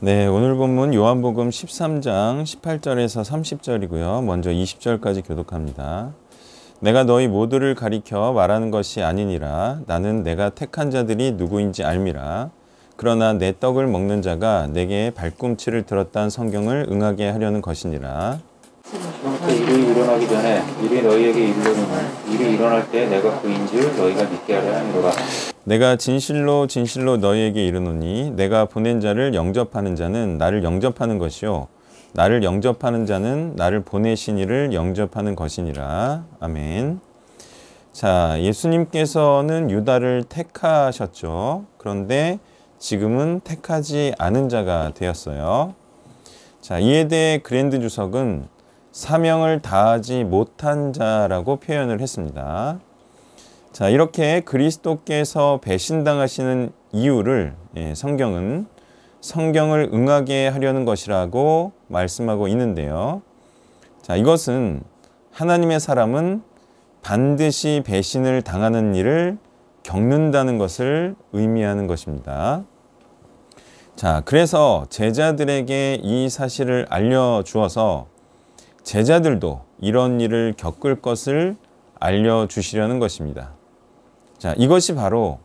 네, 오늘 본문 요한복음 13장 18절에서 30절이고요. 먼저 20절까지 교독합니다. 내가 너희 모두를 가리켜 말하는 것이 아니니라. 나는 내가 택한 자들이 누구인지 알미라. 그러나 내 떡을 먹는 자가 내게 발꿈치를 들었다는 성경을 응하게 하려는 것이니라. 지금부터 일이 일어나기 전에 일이 너희에게 이르려는 일이 일어날 때 내가 그인 줄 너희가 믿게 하려 함이로라. 내가 진실로 진실로 너희에게 이르노니 내가 보낸 자를 영접하는 자는 나를 영접하는 것이요 나를 영접하는 자는 나를 보내신 이를 영접하는 것이니라. 아멘. 자, 예수님께서는 유다를 택하셨죠. 그런데 지금은 택하지 않은 자가 되었어요. 자, 이에 대해 그랜드 주석은 사명을 다하지 못한 자라고 표현을 했습니다. 자, 이렇게 그리스도께서 배신당하시는 이유를 성경은 성경을 응하게 하려는 것이라고 말씀하고 있는데요. 자, 이것은 하나님의 사람은 반드시 배신을 당하는 일을 겪는다는 것을 의미하는 것입니다. 자, 그래서 제자들에게 이 사실을 알려주어서 제자들도 이런 일을 겪을 것을 알려주시려는 것입니다. 자, 이것이 바로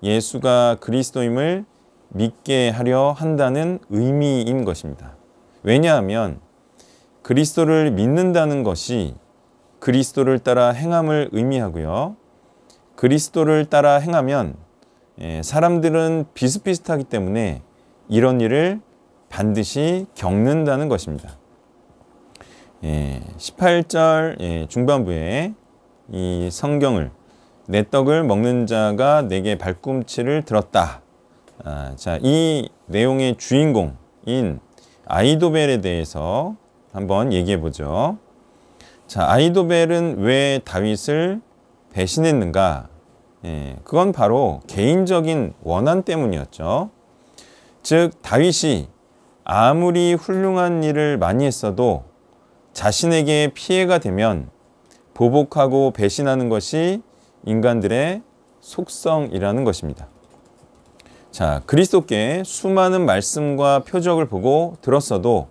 예수가 그리스도임을 믿게 하려 한다는 의미인 것입니다. 왜냐하면 그리스도를 믿는다는 것이 그리스도를 따라 행함을 의미하고요. 그리스도를 따라 행하면 사람들은 비슷비슷하기 때문에 이런 일을 반드시 겪는다는 것입니다. 18절 중반부에 이 성경을 내 떡을 먹는 자가 내게 발꿈치를 들었다. 자, 이 내용의 주인공인 아히도벨에 대해서 한번 얘기해 보죠. 자, 아히도벨은 왜 다윗을 배신했는가? 그건 바로 개인적인 원한 때문이었죠. 즉, 다윗이 아무리 훌륭한 일을 많이 했어도 자신에게 피해가 되면 보복하고 배신하는 것이 인간들의 속성이라는 것입니다. 자, 그리스도께 수많은 말씀과 표적을 보고 들었어도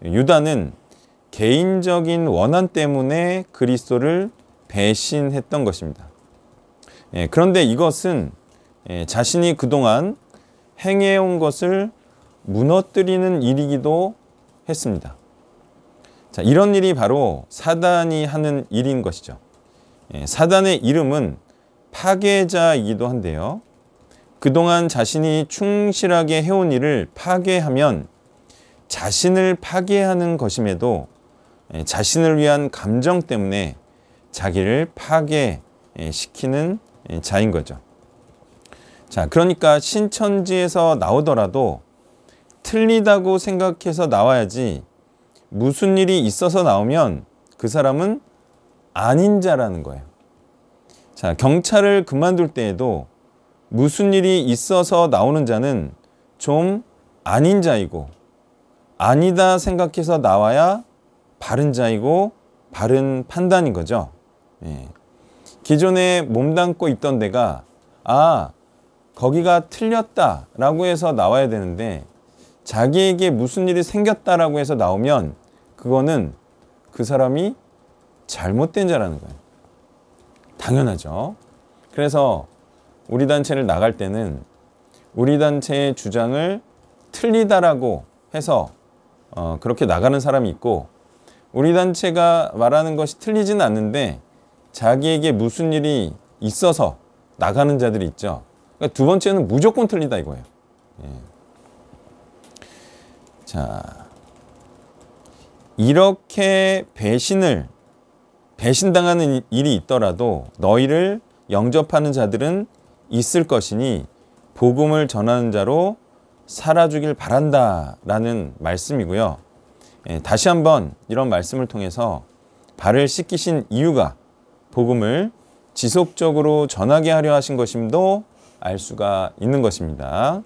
유다는 개인적인 원한 때문에 그리스도를 배신했던 것입니다. 그런데 이것은 자신이 그동안 행해온 것을 무너뜨리는 일이기도 했습니다. 자, 이런 일이 바로 사단이 하는 일인 것이죠. 사단의 이름은 파괴자이기도 한데요. 그동안 자신이 충실하게 해온 일을 파괴하면 자신을 파괴하는 것임에도 자신을 위한 감정 때문에 자기를 파괴시키는 자인 거죠. 자, 그러니까 신천지에서 나오더라도 틀리다고 생각해서 나와야지 무슨 일이 있어서 나오면 그 사람은 아닌 자라는 거예요. 자, 경찰을 그만둘 때에도 무슨 일이 있어서 나오는 자는 좀 아닌 자이고 아니다 생각해서 나와야 바른 자이고 바른 판단인 거죠. 기존에 몸담고 있던 데가 거기가 틀렸다라고 해서 나와야 되는데 자기에게 무슨 일이 생겼다라고 해서 나오면 그거는 그 사람이 잘못된 자라는 거예요. 당연하죠. 그래서 우리 단체를 나갈 때는 우리 단체의 주장을 틀리다라고 해서 그렇게 나가는 사람이 있고 우리 단체가 말하는 것이 틀리지는 않는데 자기에게 무슨 일이 있어서 나가는 자들이 있죠. 그러니까 두 번째는 무조건 틀리다 이거예요. 자, 이렇게 배신당하는 일이 있더라도 너희를 영접하는 자들은 있을 것이니 복음을 전하는 자로 살아주길 바란다 라는 말씀이고요. 다시 한번 이런 말씀을 통해서 발을 씻기신 이유가 복음을 지속적으로 전하게 하려 하신 것임도 알 수가 있는 것입니다.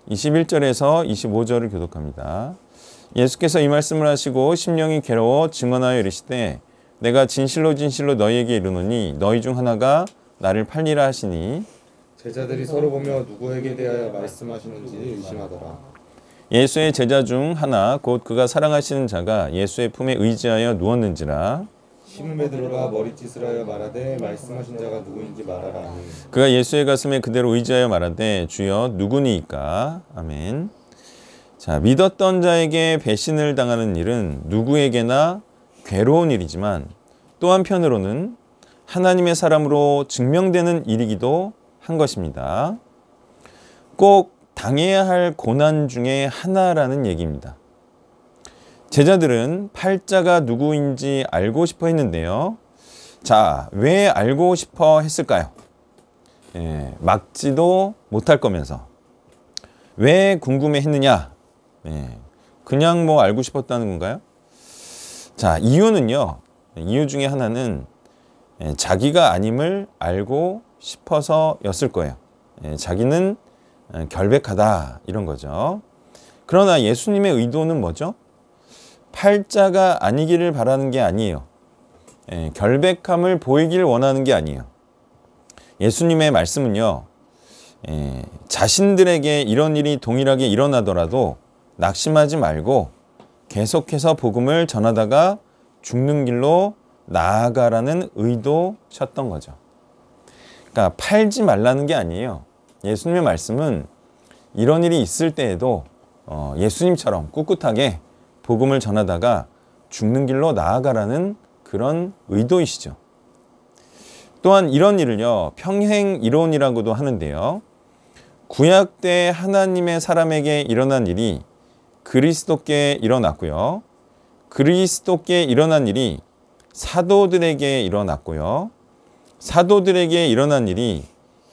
21절에서 25절을 교독합니다. 예수께서 이 말씀을 하시고 심령이 괴로워 증언하여 이르시되 내가 진실로 진실로 너희에게 이르노니 너희 중 하나가 나를 팔리라 하시니 제자들이 서로 보며 누구에게 대하여 말씀하시는지 의심하더라. 예수의 제자 중 하나 곧 그가 사랑하시는 자가 예수의 품에 의지하여 누웠는지라. 시몬 베드로가 머리짓을 하여 말하되 말씀하신 자가 누구인지 말하라 하니 그가 예수의 가슴에 그대로 의지하여 말하되 주여 누구니이까. 아멘. 자, 믿었던 자에게 배신을 당하는 일은 누구에게나 괴로운 일이지만 또 한편으로는 하나님의 사람으로 증명되는 일이기도 한 것입니다. 꼭 당해야 할 고난 중에 하나라는 얘기입니다. 제자들은 팔자가 누구인지 알고 싶어 했는데요. 자, 왜 알고 싶어 했을까요? 막지도 못할 거면서. 왜 궁금해 했느냐? 그냥 뭐 알고 싶었다는 건가요? 자, 이유는요. 이유 중에 하나는 자기가 아님을 알고 싶어서였을 거예요. 자기는 결백하다 이런 거죠. 그러나 예수님의 의도는 뭐죠? 팔자가 아니기를 바라는 게 아니에요. 결백함을 보이길 원하는 게 아니에요. 예수님의 말씀은요. 자신들에게 이런 일이 동일하게 일어나더라도 낙심하지 말고 계속해서 복음을 전하다가 죽는 길로 나아가라는 의도셨던 거죠. 그러니까 팔지 말라는 게 아니에요. 예수님의 말씀은 이런 일이 있을 때에도 예수님처럼 꿋꿋하게 복음을 전하다가 죽는 길로 나아가라는 그런 의도이시죠. 또한 이런 일을요, 평행 이론이라고도 하는데요. 구약 때 하나님의 사람에게 일어난 일이 그리스도께 일어났고요. 그리스도께 일어난 일이 사도들에게 일어났고요. 사도들에게 일어난 일이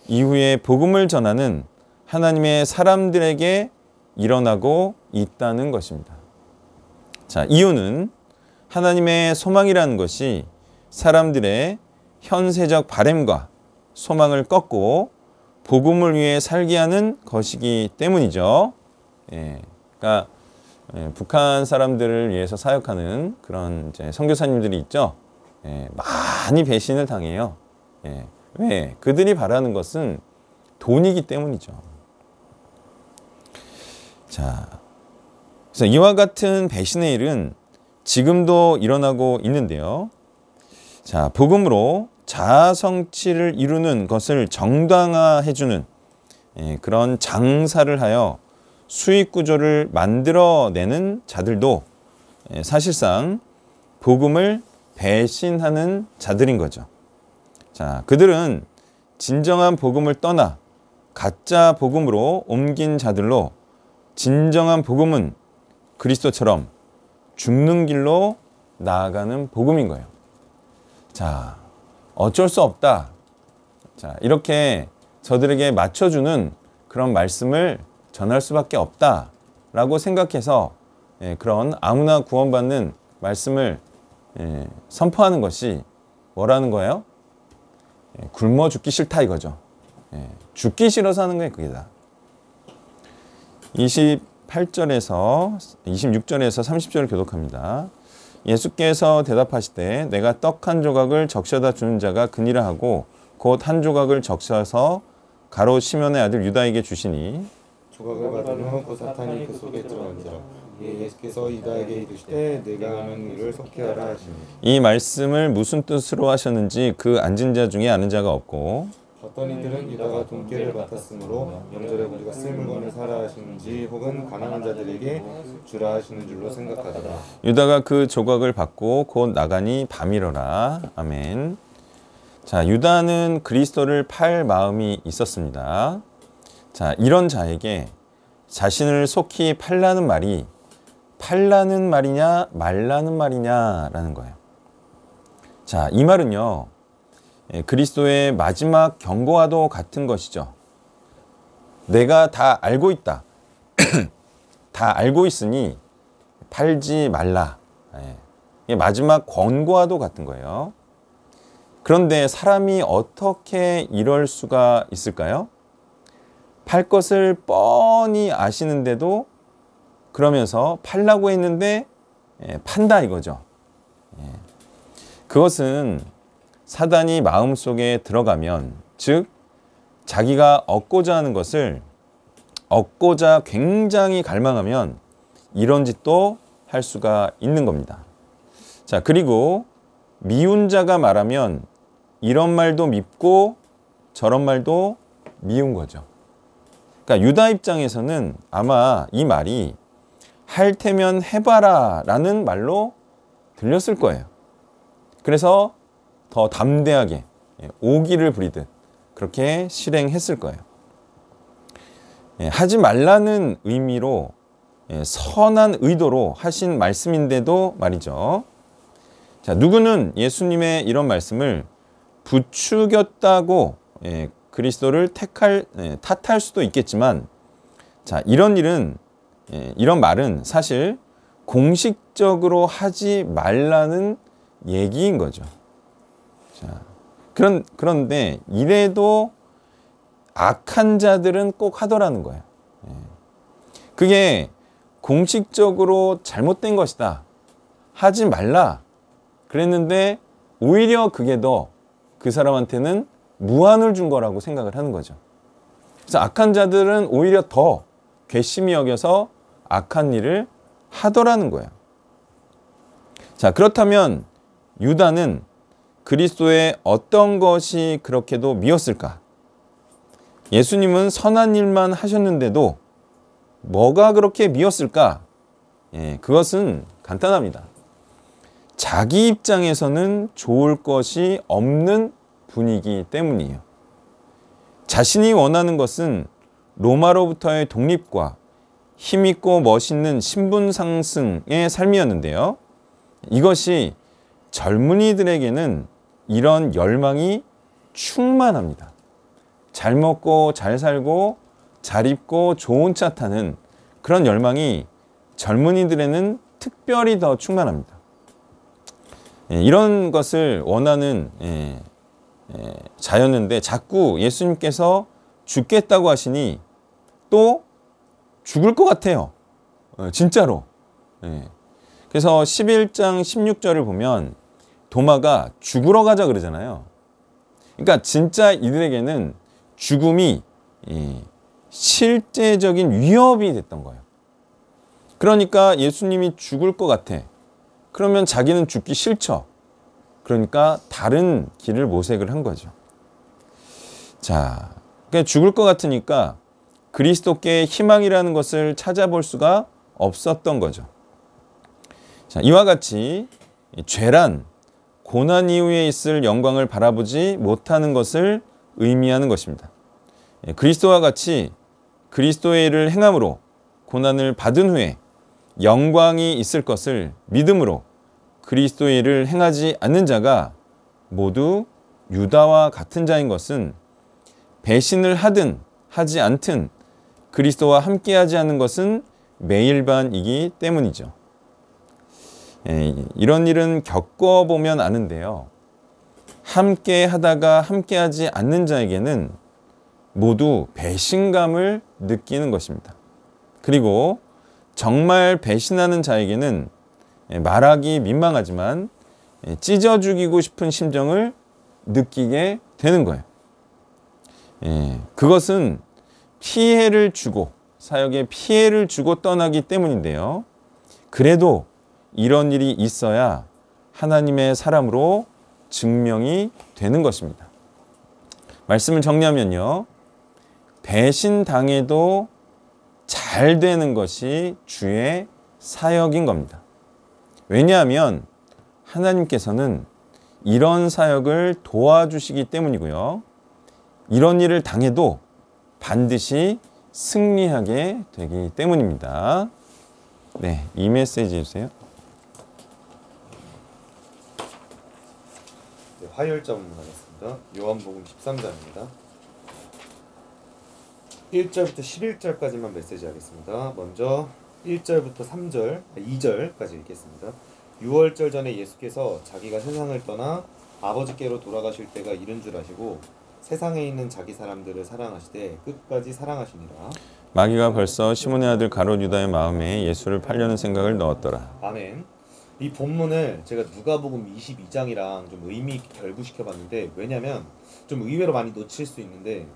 이후에 복음을 전하는 하나님의 사람들에게 일어나고 있다는 것입니다. 자, 이유는 하나님의 소망이라는 것이 사람들의 현세적 바램과 소망을 꺾고 복음을 위해 살게 하는 것이기 때문이죠. 그러니까 북한 사람들을 위해서 사역하는 그런 이제 선교사님들이 있죠. 많이 배신을 당해요. 왜? 그들이 바라는 것은 돈이기 때문이죠. 자, 그래서 이와 같은 배신의 일은 지금도 일어나고 있는데요. 자, 복음으로 자아 성취를 이루는 것을 정당화해주는 그런 장사를 하여 수익 구조를 만들어내는 자들도 사실상 복음을 배신하는 자들인 거죠. 자, 그들은 진정한 복음을 떠나 가짜 복음으로 옮긴 자들로 진정한 복음은 그리스도처럼 죽는 길로 나아가는 복음인 거예요. 자, 어쩔 수 없다. 자, 이렇게 저들에게 맞춰주는 그런 말씀을 전할 수밖에 없다라고 생각해서 그런 아무나 구원받는 말씀을 선포하는 것이 뭐라는 거예요? 굶어 죽기 싫다 이거죠. 죽기 싫어서 하는 거예요, 그게 다. 28절에서 26절에서 30절을 교독합니다. 예수께서 대답하시되 내가 떡 한 조각을 적셔다 주는 자가 그니라 하고 곧 한 조각을 적셔서 가롯 시몬의 아들 유다에게 주시니 조각을 받은 후 그 사탄이 그 속에 들어간지라. 예수께서 유다에게 이르시되 내가 하는 일을 속히 하라 하시니 이 말씀을 무슨 뜻으로 하셨는지 그 앉은 자 중에 아는 자가 없고 어떤 이들은 유다가 돈깨를 맡았으므로 명절에 우리가 쓸 물건을 사라 하시는지 혹은 가난한 자들에게 주라 하시는 줄로 생각하더라. 유다가 그 조각을 받고 곧 나가니 밤이러라. 아멘. 자, 유다는 그리스도를 팔 마음이 있었습니다. 자, 이런 자에게 자신을 속히 팔라는 말이 팔라는 말이냐 말라는 말이냐라는 거예요. 자, 이 말은요. 그리스도의 마지막 경고와도 같은 것이죠. 내가 다 알고 있다. 다 알고 있으니 팔지 말라. 마지막 권고와도 같은 거예요. 그런데 사람이 어떻게 이럴 수가 있을까요? 팔 것을 뻔히 아시는데도 그러면서 팔라고 했는데 판다 이거죠. 그것은 사단이 마음속에 들어가면 즉 자기가 얻고자 하는 것을 얻고자 굉장히 갈망하면 이런 짓도 할 수가 있는 겁니다. 자, 그리고 미운 자가 말하면 이런 말도 밉고 저런 말도 미운 거죠. 그러니까 유다 입장에서는 아마 이 말이 할 테면 해봐라 라는 말로 들렸을 거예요. 그래서 더 담대하게 오기를 부리듯 그렇게 실행했을 거예요. 하지 말라는 의미로 선한 의도로 하신 말씀인데도 말이죠. 자, 누구는 예수님의 이런 말씀을 부추겼다고 그리스도를 탓할 수도 있겠지만, 자, 이런 말은 사실 공식적으로 하지 말라는 얘기인 거죠. 자, 그런데 이래도 악한 자들은 꼭 하더라는 거예요. 그게 공식적으로 잘못된 것이다, 하지 말라 그랬는데 오히려 그게 더 그 사람한테는 무한을 준 거라고 생각을 하는 거죠. 그래서 악한 자들은 오히려 더 괘씸히 여겨서 악한 일을 하더라는 거예요. 자, 그렇다면 유다는 그리스도의 어떤 것이 그렇게도 미웠을까? 예수님은 선한 일만 하셨는데도 뭐가 그렇게 미웠을까? 그것은 간단합니다. 자기 입장에서는 좋을 것이 없는 분위기 때문이에요. 자신이 원하는 것은 로마로부터의 독립과 힘있고 멋있는 신분 상승의 삶이었는데요. 이것이 젊은이들에게는 이런 열망이 충만합니다. 잘 먹고 잘 살고 잘 입고 좋은 차 타는 그런 열망이 젊은이들에는 특별히 더 충만합니다. 이런 것을 원하는 자였는데 자꾸 예수님께서 죽겠다고 하시니 또 죽을 것 같아요. 진짜로. 그래서 11장 16절을 보면 도마가 죽으러 가자 그러잖아요. 그러니까 진짜 이들에게는 죽음이 실제적인 위협이 됐던 거예요. 그러니까 예수님이 죽을 것 같아. 그러면 자기는 죽기 싫죠. 그러니까 다른 길을 모색을 한 거죠. 자, 그러니까 죽을 것 같으니까 그리스도께 희망이라는 것을 찾아볼 수가 없었던 거죠. 자, 이와 같이 죄란 고난 이후에 있을 영광을 바라보지 못하는 것을 의미하는 것입니다. 그리스도와 같이 그리스도의 일을 행함으로 고난을 받은 후에 영광이 있을 것을 믿음으로 그리스도의 일을 행하지 않는 자가 모두 유다와 같은 자인 것은 배신을 하든 하지 않든 그리스도와 함께하지 않는 것은 매일반이기 때문이죠. 이런 일은 겪어보면 아는데요. 함께 하다가 함께하지 않는 자에게는 모두 배신감을 느끼는 것입니다. 그리고 정말 배신하는 자에게는 말하기 민망하지만 찢어 죽이고 싶은 심정을 느끼게 되는 거예요. 그것은 피해를 주고 사역에 피해를 주고 떠나기 때문인데요. 그래도 이런 일이 있어야 하나님의 사람으로 증명이 되는 것입니다. 말씀을 정리하면요. 배신당해도 잘 되는 것이 주의 사역인 겁니다. 왜냐하면 하나님께서는 이런 사역을 도와주시기 때문이고요. 이런 일을 당해도 반드시 승리하게 되기 때문입니다. 네, 이 메시지 주세요. 네, 화요일자 본문 하겠습니다. 요한복음 13장입니다. 1절부터 11절까지만 메시지 하겠습니다. 먼저 1절부터 3절, 2절까지 읽겠습니다. 6월절 전에 예수께서 자기가 세상을 떠나 아버지께로 돌아가실 때가 이른 줄 아시고 세상에 있는 자기 사람들을 사랑하시되 끝까지 사랑하시니라. 마귀가 벌써 시몬의 아들 가롯 유다의 마음에 예수를 팔려는 생각을 넣었더라. 아멘. 이 본문을 제가 누가복음 22장이랑 좀 의미 있게 결부시켜 봤는데, 왜냐면 좀 의외로 많이 놓칠 수 있는데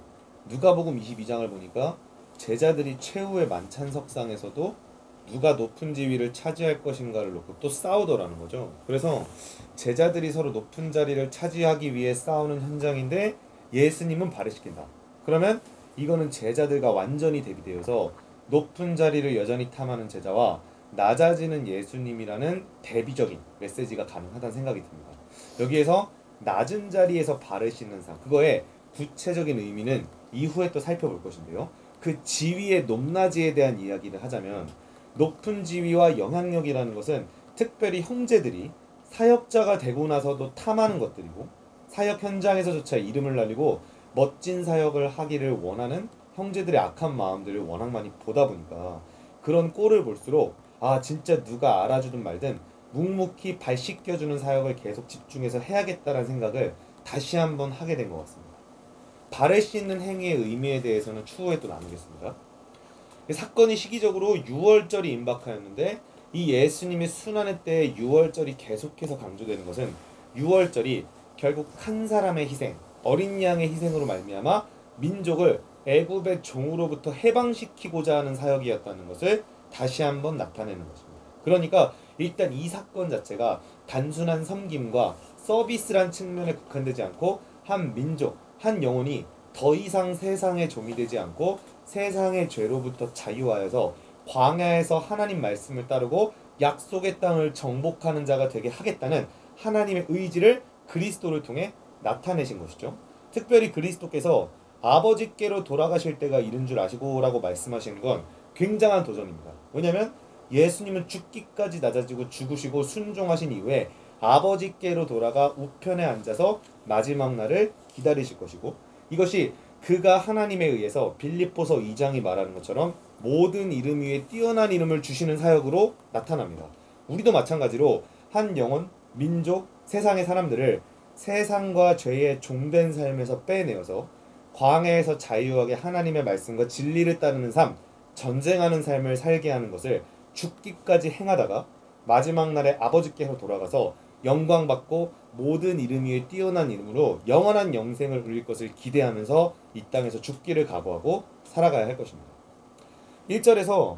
누가복음 22장을 보니까 제자들이 최후의 만찬석상에서도 누가 높은 지위를 차지할 것인가를 놓고 또 싸우더라는 거죠. 그래서 제자들이 서로 높은 자리를 차지하기 위해 싸우는 현장인데 예수님은 발휘시킨다. 그러면 이거는 제자들과 완전히 대비되어서 높은 자리를 여전히 탐하는 제자와 낮아지는 예수님이라는 대비적인 메시지가 가능하다는 생각이 듭니다. 여기에서 낮은 자리에서 바르시는 삶, 그거의 구체적인 의미는 이후에 또 살펴볼 것인데요. 그 지위의 높낮이에 대한 이야기를 하자면 높은 지위와 영향력이라는 것은 특별히 형제들이 사역자가 되고 나서도 탐하는 것들이고 사역 현장에서조차 이름을 날리고 멋진 사역을 하기를 원하는 형제들의 악한 마음들을 워낙 많이 보다 보니까 그런 꼴을 볼수록 아 진짜 누가 알아주든 말든 묵묵히 발 씻겨주는 사역을 계속 집중해서 해야겠다는 생각을 다시 한번 하게 된 것 같습니다. 발을 씻는 행위의 의미에 대해서는 추후에 또 나누겠습니다. 사건이 시기적으로 6월절이 임박하였는데 이 예수님의 순환의 때에 6월절이 계속해서 강조되는 것은 6월절이 결국 한 사람의 희생, 어린 양의 희생으로 말미암아 민족을 애굽의 종으로부터 해방시키고자 하는 사역이었다는 것을 다시 한번 나타내는 것입니다. 그러니까 일단 이 사건 자체가 단순한 섬김과 서비스란 측면에 국한되지 않고 한 민족, 한 영혼이 더 이상 세상의 종이 되지 않고 세상의 죄로부터 자유하여서 광야에서 하나님 말씀을 따르고 약속의 땅을 정복하는 자가 되게 하겠다는 하나님의 의지를 그리스도를 통해 나타내신 것이죠. 특별히 그리스도께서 아버지께로 돌아가실 때가 이른 줄 아시고 라고 말씀하시는 건 굉장한 도전입니다. 왜냐하면 예수님은 죽기까지 낮아지고 죽으시고 순종하신 이후에 아버지께로 돌아가 우편에 앉아서 마지막 날을 기다리실 것이고 이것이 그가 하나님에 의해서 빌립보서 2장이 말하는 것처럼 모든 이름 위에 뛰어난 이름을 주시는 사역으로 나타납니다. 우리도 마찬가지로 한 영혼, 민족, 세상의 사람들을 세상과 죄의 종된 삶에서 빼내어서 광야에서 자유하게 하나님의 말씀과 진리를 따르는 삶, 전쟁하는 삶을 살게 하는 것을 죽기까지 행하다가 마지막 날에 아버지께로 돌아가서 영광받고 모든 이름 위에 뛰어난 이름으로 영원한 영생을 누릴 것을 기대하면서 이 땅에서 죽기를 각오하고 살아가야 할 것입니다. 1절에서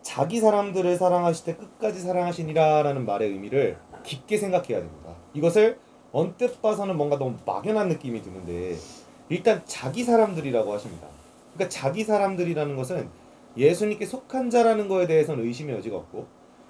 자기 사람들을 사랑하실 때 끝까지 사랑하시니라 라는 말의 의미를 깊게 생각해야 됩니다. 이것을 언뜻 봐서는 뭔가 너무 막연한 느낌이 드는데 일단 자기 사람들이라고 하십니다. 그러니까 자기 사람들이라는 것은 예수님께 속한 자라는 거에 대해서는 의심의 여지가 없고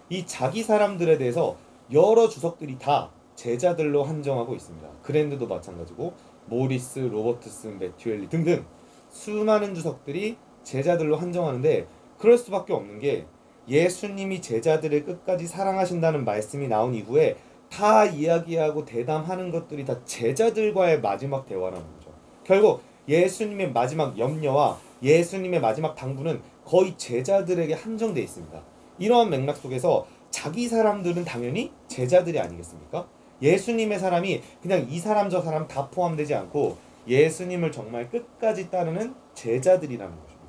이 자기 사람들에 대해서 여러 주석들이 다 제자들로 한정하고 있습니다. 그랜드도 마찬가지고 모리스, 로버트슨, 매튜엘리 등등 수많은 주석들이 제자들로 한정하는데 그럴 수밖에 없는 게 예수님이 제자들을 끝까지 사랑하신다는 말씀이 나온 이후에 다 이야기하고 대담하는 것들이 다 제자들과의 마지막 대화라는 거죠. 결국 예수님의 마지막 염려와 예수님의 마지막 당부는 거의 제자들에게 한정되어 있습니다. 이러한 맥락 속에서 자기 사람들은 당연히 제자들이 아니겠습니까? 예수님의 사람이 그냥 이 사람 저 사람 다 포함되지 않고 예수님을 정말 끝까지 따르는 제자들이라는 것입니다.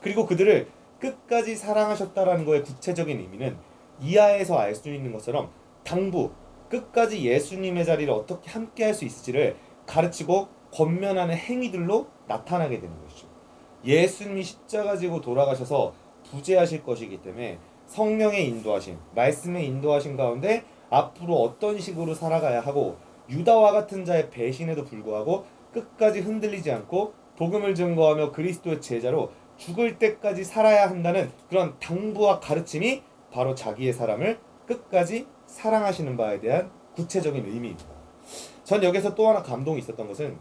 그리고 그들을 끝까지 사랑하셨다라는 거의 구체적인 의미는 이하에서 알 수 있는 것처럼 당부, 끝까지 예수님의 자리를 어떻게 함께 할 수 있을지를 가르치고 권면하는 행위들로 나타나게 되는 것이죠. 예수님이 십자가 지고 돌아가셔서 부재하실 것이기 때문에 성령의 인도하심, 말씀의 인도하심 가운데 앞으로 어떤 식으로 살아가야 하고 유다와 같은 자의 배신에도 불구하고 끝까지 흔들리지 않고 복음을 증거하며 그리스도의 제자로 죽을 때까지 살아야 한다는 그런 당부와 가르침이 바로 자기의 사람을 끝까지 사랑하시는 바에 대한 구체적인 의미입니다. 전 여기서 또 하나 감동이 있었던 것은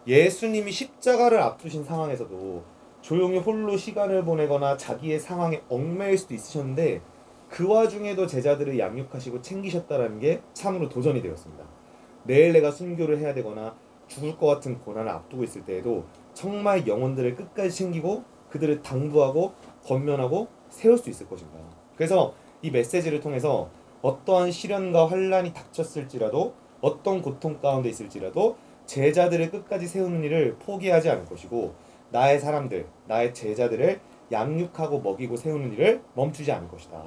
예수님이 십자가를 앞두신 상황에서도 조용히 홀로 시간을 보내거나 자기의 상황에 얽매일 수도 있으셨는데 그 와중에도 제자들을 양육하시고 챙기셨다는 게 참으로 도전이 되었습니다. 내일 내가 순교를 해야 되거나 죽을 것 같은 고난을 앞두고 있을 때에도 정말 영혼들을 끝까지 챙기고 그들을 당부하고 권면하고 세울 수 있을 것인가. 그래서 이 메시지를 통해서 어떠한 시련과 환난이 닥쳤을지라도 어떤 고통 가운데 있을지라도 제자들을 끝까지 세우는 일을 포기하지 않을 것이고 나의 사람들, 나의 제자들을 양육하고 먹이고 세우는 일을 멈추지 않을 것이다.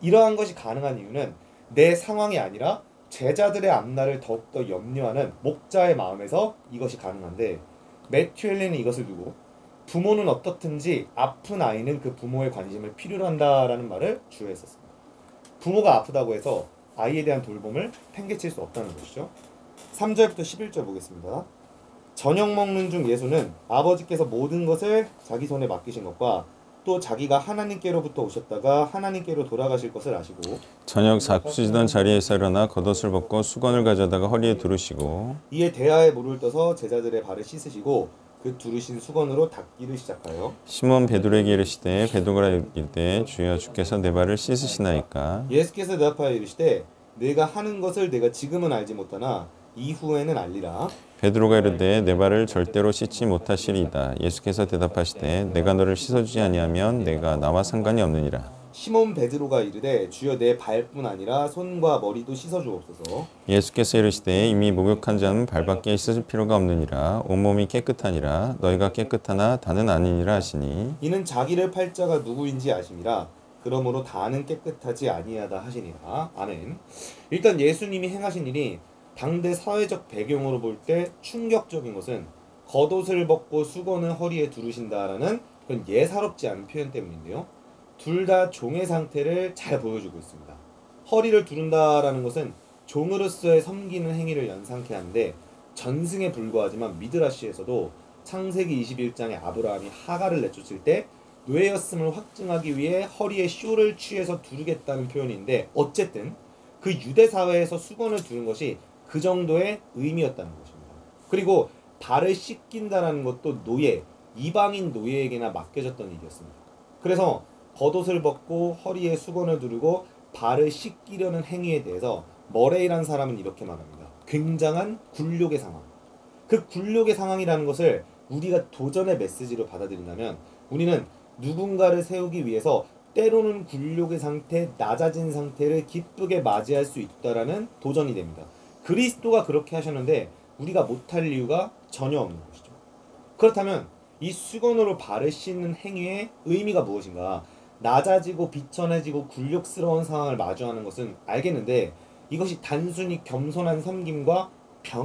이러한 것이 가능한 이유는 내 상황이 아니라 제자들의 앞날을 더욱더 염려하는 목자의 마음에서 이것이 가능한데 매튜 헬렌은 이것을 두고 부모는 어떻든지 아픈 아이는 그 부모의 관심을 필요로 한다라는 말을 주요했었습니다. 부모가 아프다고 해서 아이에 대한 돌봄을 팽개칠 수 없다는 것이죠. 3절부터 11절 보겠습니다. 저녁 먹는 중 예수는 아버지께서 모든 것을 자기 손에 맡기신 것과 또 자기가 하나님께로부터 오셨다가 하나님께로 돌아가실 것을 아시고 저녁 잡수시던 자리에서 일어나 겉옷을 벗고 수건을 가져다가 허리에 두르시고 이에 대야에 물을 떠서 제자들의 발을 씻으시고 그 두르신 수건으로 닦기를 시작하여 시몬 베드로에게 이르시되 베드로가 이르되 주여 주께서 내 발을 씻으시나이까. 예수께서 대답하여 이르시되 내가 하는 것을 내가 지금은 알지 못하나 이후에는 알리라. 베드로가 이르되 내 발을 절대로 씻지 못하시리이다. 예수께서 대답하시되 내가 너를 씻어주지 아니하면 내가 나와 상관이 없느니라. 시몬 베드로가 이르되 주여 내 발뿐 아니라 손과 머리도 씻어주옵소서. 예수께서 이르시되 이미 목욕한 자는 발밖에 씻을 필요가 없느니라. 온몸이 깨끗하니라. 너희가 깨끗하나 다는 아니니라 하시니 이는 자기를 팔 자가 누구인지 아심이라. 그러므로 다는 깨끗하지 아니하다 하시니라. 아멘. 일단 예수님이 행하신 일이 당대 사회적 배경으로 볼 때 충격적인 것은 겉옷을 벗고 수건을 허리에 두르신다라는 그런 예사롭지 않은 표현 때문인데요. 둘 다 종의 상태를 잘 보여주고 있습니다. 허리를 두른다라는 것은 종으로서의 섬기는 행위를 연상케 하는데 전승에 불과하지만 미드라시에서도 창세기 21장에 아브라함이 하갈을 내쫓을 때 노예였음을 확증하기 위해 허리에 쇼를 취해서 두르겠다는 표현인데 어쨌든 그 유대 사회에서 수건을 두른 것이 그 정도의 의미였다는 것입니다. 그리고 발을 씻긴다라는 것도 노예, 이방인 노예에게나 맡겨졌던 일이었습니다. 그래서 겉옷을 벗고 허리에 수건을 두르고 발을 씻기려는 행위에 대해서 머레이라는 사람은 이렇게 말합니다. 굉장한 굴욕의 상황. 그 굴욕의 상황이라는 것을 우리가 도전의 메시지로 받아들인다면 우리는 누군가를 세우기 위해서 때로는 굴욕의 상태, 낮아진 상태를 기쁘게 맞이할 수 있다라는 도전이 됩니다. 그리스도가 그렇게 하셨는데 우리가 못할 이유가 전혀 없는 것이죠. 그렇다면 이 수건으로 발을 씻는 행위의 의미가 무엇인가? 낮아지고 비천해지고 굴욕스러운 상황을 마주하는 것은 알겠는데 이것이 단순히 겸손한 섬김과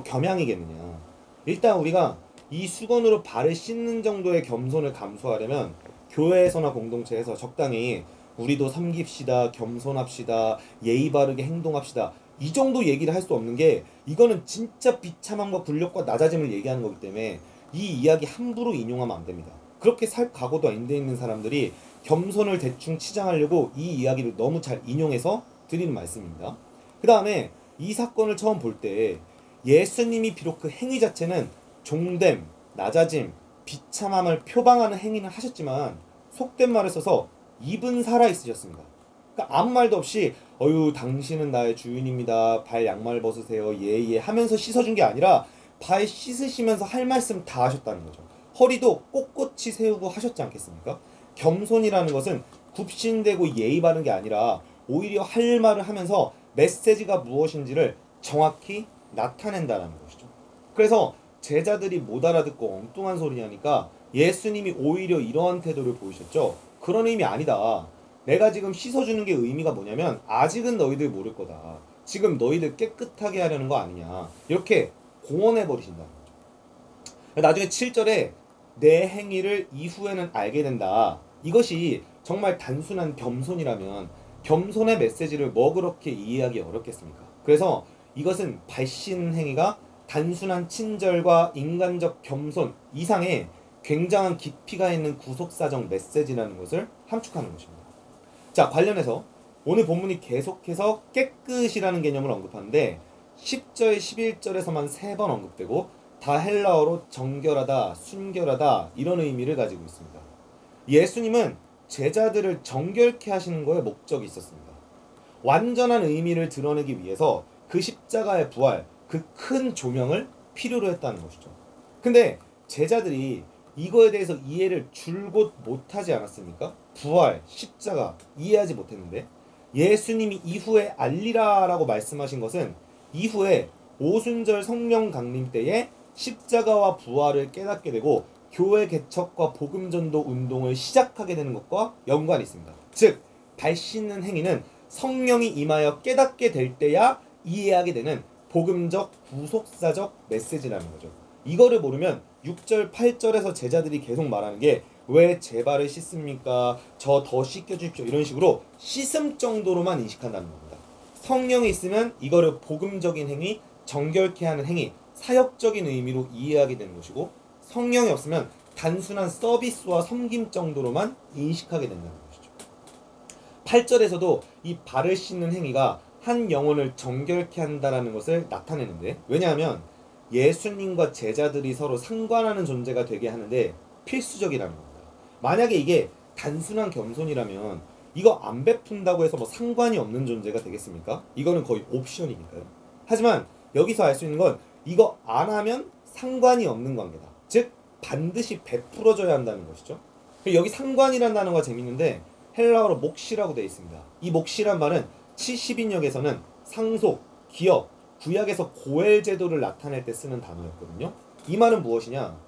겸양이겠느냐? 일단 우리가 이 수건으로 발을 씻는 정도의 겸손을 감수하려면 교회에서나 공동체에서 적당히 우리도 섬깁시다, 겸손합시다, 예의 바르게 행동합시다 이 정도 얘기를 할 수 없는 게 이거는 진짜 비참함과 굴욕과 낮아짐을 얘기하는 거기 때문에 이 이야기 함부로 인용하면 안 됩니다. 그렇게 살 각오도 안 돼 있는 사람들이 겸손을 대충 치장하려고 이 이야기를 너무 잘 인용해서 드리는 말씀입니다. 그 다음에 이 사건을 처음 볼 때 예수님이 비록 그 행위 자체는 종됨, 낮아짐, 비참함을 표방하는 행위는 하셨지만 속된 말을 써서 입은 살아있으셨습니다. 그러니까 아무 말도 없이 어유 당신은 나의 주인입니다. 발 양말 벗으세요. 예예 하면서 씻어준 게 아니라 발 씻으시면서 할 말씀 다 하셨다는 거죠. 허리도 꼿꼿이 세우고 하셨지 않겠습니까? 겸손이라는 것은 굽신대고 예의 바른 게 아니라 오히려 할 말을 하면서 메시지가 무엇인지를 정확히 나타낸다는 것이죠. 그래서 제자들이 못 알아듣고 엉뚱한 소리 하니까 예수님이 오히려 이러한 태도를 보이셨죠. 그런 의미 아니다. 내가 지금 씻어주는 게 의미가 뭐냐면 아직은 너희들 모를 거다. 지금 너희들 깨끗하게 하려는 거 아니냐. 이렇게 공언해버리신다는 거죠. 나중에 7절에 내 행위를 이후에는 알게 된다. 이것이 정말 단순한 겸손이라면 겸손의 메시지를 뭐 그렇게 이해하기 어렵겠습니까? 그래서 이것은 발 씻는 행위가 단순한 친절과 인간적 겸손 이상의 굉장한 깊이가 있는 구속사적 메시지라는 것을 함축하는 것입니다. 자, 관련해서 오늘 본문이 계속해서 깨끗이라는 개념을 언급하는데 10절, 11절에서만 3번 언급되고 다 헬라어로 정결하다, 순결하다 이런 의미를 가지고 있습니다. 예수님은 제자들을 정결케 하시는 거에 목적이 있었습니다. 완전한 의미를 드러내기 위해서 그 십자가의 부활, 그 큰 조명을 필요로 했다는 것이죠. 근데 제자들이 이거에 대해서 이해를 줄곧 못하지 않았습니까? 부활, 십자가 이해하지 못했는데 예수님이 이후에 알리라라고 말씀하신 것은 이후에 오순절 성령 강림 때에 십자가와 부활을 깨닫게 되고 교회 개척과 복음전도 운동을 시작하게 되는 것과 연관이 있습니다. 즉, 발 씻는 행위는 성령이 임하여 깨닫게 될 때야 이해하게 되는 복음적 구속사적 메시지라는 거죠. 이거를 모르면 6절, 8절에서 제자들이 계속 말하는 게 왜 제 발을 씻습니까? 저 더 씻겨주십시오. 이런 식으로 씻음 정도로만 인식한다는 겁니다. 성령이 있으면 이거를 복음적인 행위, 정결케 하는 행위, 사역적인 의미로 이해하게 되는 것이고, 성령이 없으면 단순한 서비스와 섬김 정도로만 인식하게 된다는 것이죠. 8절에서도 이 발을 씻는 행위가 한 영혼을 정결케 한다는 것을 나타내는데, 왜냐하면 예수님과 제자들이 서로 상관하는 존재가 되게 하는데 필수적이라는 겁니다. 만약에 이게 단순한 겸손이라면 이거 안 베푼다고 해서 뭐 상관이 없는 존재가 되겠습니까? 이거는 거의 옵션이니까요. 하지만 여기서 알 수 있는 건 이거 안 하면 상관이 없는 관계다. 즉 반드시 베풀어줘야 한다는 것이죠. 여기 상관이라는 단어가 재밌는데 헬라어로 몫이라고 되어 있습니다. 이 몫이란 말은 70인역에서는 상속, 기업, 구약에서 고엘 제도를 나타낼 때 쓰는 단어였거든요. 이 말은 무엇이냐?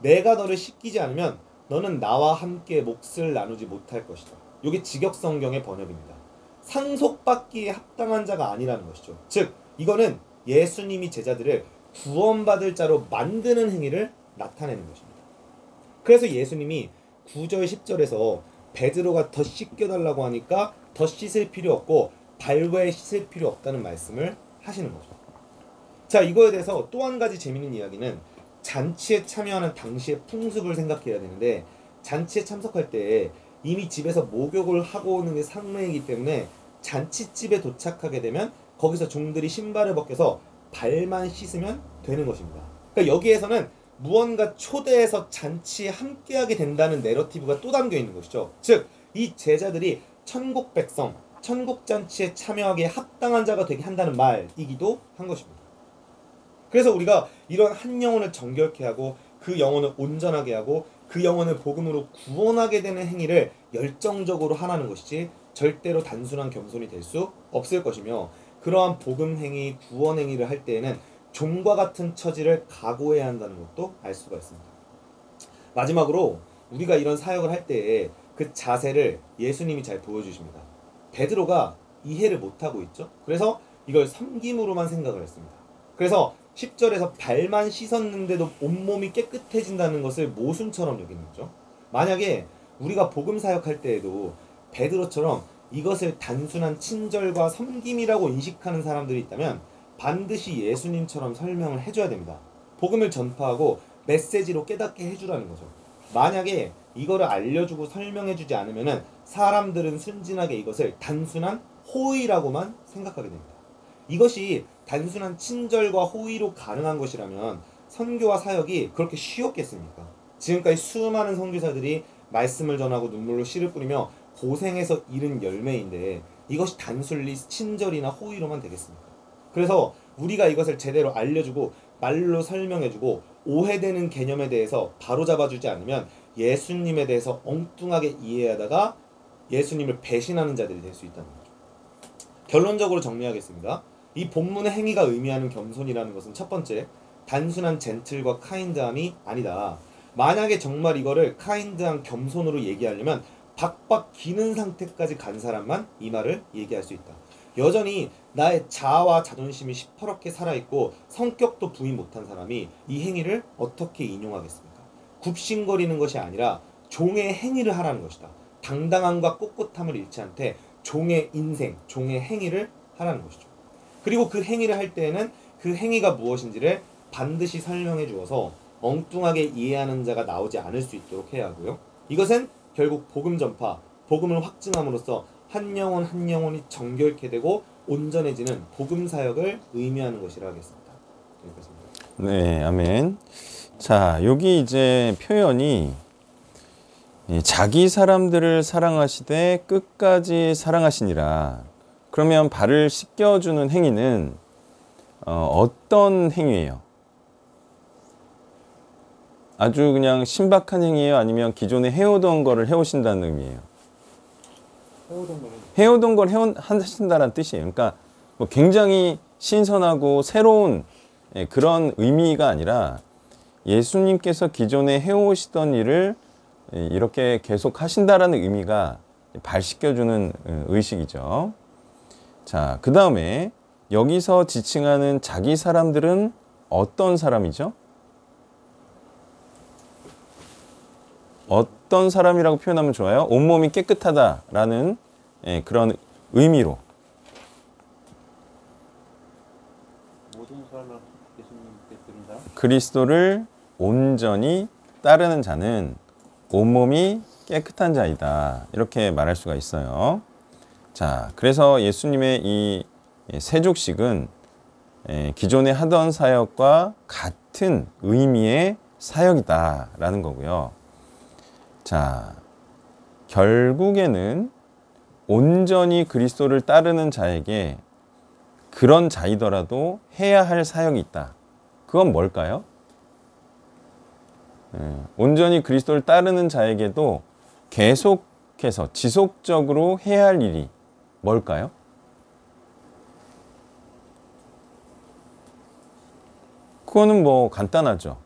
내가 너를 씻기지 않으면 너는 나와 함께 몫을 나누지 못할 것이다. 이게 직역성경의 번역입니다. 상속받기에 합당한 자가 아니라는 것이죠. 즉 이거는 예수님이 제자들을 구원받을 자로 만드는 행위를 나타내는 것입니다. 그래서 예수님이 9절 10절에서 베드로가 더 씻겨달라고 하니까 더 씻을 필요 없고 발 외에 씻을 필요 없다는 말씀을 하시는 거죠. 자, 이거에 대해서 또 한 가지 재밌는 이야기는 잔치에 참여하는 당시의 풍습을 생각해야 되는데, 잔치에 참석할 때 이미 집에서 목욕을 하고 오는 게 상례이기 때문에 잔치집에 도착하게 되면 거기서 종들이 신발을 벗겨서 발만 씻으면 되는 것입니다. 그러니까 여기에서는 무언가 초대해서 잔치에 함께하게 된다는 내러티브가 또 담겨 있는 것이죠. 즉, 이 제자들이 천국 백성, 천국 잔치에 참여하기에 합당한 자가 되게 한다는 말이기도 한 것입니다. 그래서 우리가 이런 한 영혼을 정결케 하고 그 영혼을 온전하게 하고 그 영혼을 복음으로 구원하게 되는 행위를 열정적으로 하라는 것이지 절대로 단순한 겸손이 될 수 없을 것이며, 그러한 복음 행위, 구원 행위를 할 때에는 종과 같은 처지를 각오해야 한다는 것도 알 수가 있습니다. 마지막으로 우리가 이런 사역을 할 때에 그 자세를 예수님이 잘 보여주십니다. 베드로가 이해를 못하고 있죠. 그래서 이걸 섬김으로만 생각을 했습니다. 그래서 10절에서 발만 씻었는데도 온몸이 깨끗해진다는 것을 모순처럼 여기는 거죠. 만약에 우리가 복음 사역할 때에도 베드로처럼 이것을 단순한 친절과 섬김이라고 인식하는 사람들이 있다면 반드시 예수님처럼 설명을 해줘야 됩니다. 복음을 전파하고 메시지로 깨닫게 해주라는 거죠. 만약에 이거를 알려주고 설명해주지 않으면 사람들은 순진하게 이것을 단순한 호의라고만 생각하게 됩니다. 이것이 단순한 친절과 호의로 가능한 것이라면 선교와 사역이 그렇게 쉬웠겠습니까? 지금까지 수많은 선교사들이 말씀을 전하고 눈물로 씨를 뿌리며 고생해서 이룬 열매인데 이것이 단순히 친절이나 호의로만 되겠습니까? 그래서 우리가 이것을 제대로 알려주고 말로 설명해주고 오해되는 개념에 대해서 바로잡아주지 않으면 예수님에 대해서 엉뚱하게 이해하다가 예수님을 배신하는 자들이 될 수 있다는 거죠. 결론적으로 정리하겠습니다. 이 본문의 행위가 의미하는 겸손이라는 것은 첫 번째, 단순한 젠틀과 카인드함이 아니다. 만약에 정말 이거를 카인드한 겸손으로 얘기하려면 박박 기는 상태까지 간 사람만 이 말을 얘기할 수 있다. 여전히 나의 자아와 자존심이 시퍼렇게 살아있고 성격도 부인 못한 사람이 이 행위를 어떻게 인용하겠습니까? 굽신거리는 것이 아니라 종의 행위를 하라는 것이다. 당당함과 꼿꼿함을 잃지 않되 종의 인생, 종의 행위를 하라는 것이죠. 그리고 그 행위를 할 때에는 그 행위가 무엇인지를 반드시 설명해 주어서 엉뚱하게 이해하는 자가 나오지 않을 수 있도록 해야 하고요. 이것은 결국 복음 전파, 복음을 확증함으로써 한 영혼 한 영혼이 정결케 되고 온전해지는 복음 사역을 의미하는 것이라 하겠습니다. 여기까지입니다. 네, 아멘. 자, 여기 이제 표현이 자기 사람들을 사랑하시되 끝까지 사랑하시니라. 그러면 발을 씻겨주는 행위는 어떤 행위예요? 아주 그냥 신박한 행위예요? 아니면 기존에 해오던 거를 해오신다는 의미예요? 해오던 걸 하신다는 뜻이에요. 그러니까 뭐 굉장히 신선하고 새로운 그런 의미가 아니라 예수님께서 기존에 해오시던 일을 이렇게 계속 하신다라는 의미가 발 씻겨주는 의식이죠. 자, 그 다음에 여기서 지칭하는 자기 사람들은 어떤 사람이죠? 어떤 사람이라고 표현하면 좋아요? 온몸이 깨끗하다라는 그런 의미로. 모든 사람을 예수님께 드린다. 그리스도를 온전히 따르는 자는 온몸이 깨끗한 자이다. 이렇게 말할 수가 있어요. 자, 그래서 예수님의 이 세족식은 기존에 하던 사역과 같은 의미의 사역이다라는 거고요. 자, 결국에는 온전히 그리스도를 따르는 자에게 그런 자이더라도 해야 할 사역이 있다. 그건 뭘까요? 온전히 그리스도를 따르는 자에게도 계속해서 지속적으로 해야 할 일이 뭘까요? 그거는 뭐 간단하죠.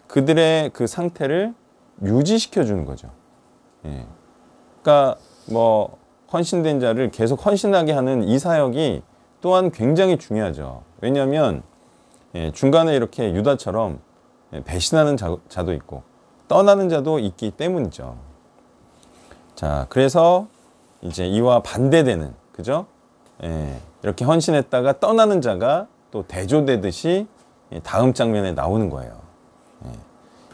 그들의 그 상태를 유지시켜 주는 거죠. 그러니까 뭐 헌신된 자를 계속 헌신하게 하는 이 사역이 또한 굉장히 중요하죠. 왜냐하면 중간에 이렇게 유다처럼 배신하는 자도 있고 떠나는 자도 있기 때문이죠. 자, 그래서 이제 이와 반대되는, 그죠? 이렇게 헌신했다가 떠나는 자가 또 대조되듯이 다음 장면에 나오는 거예요.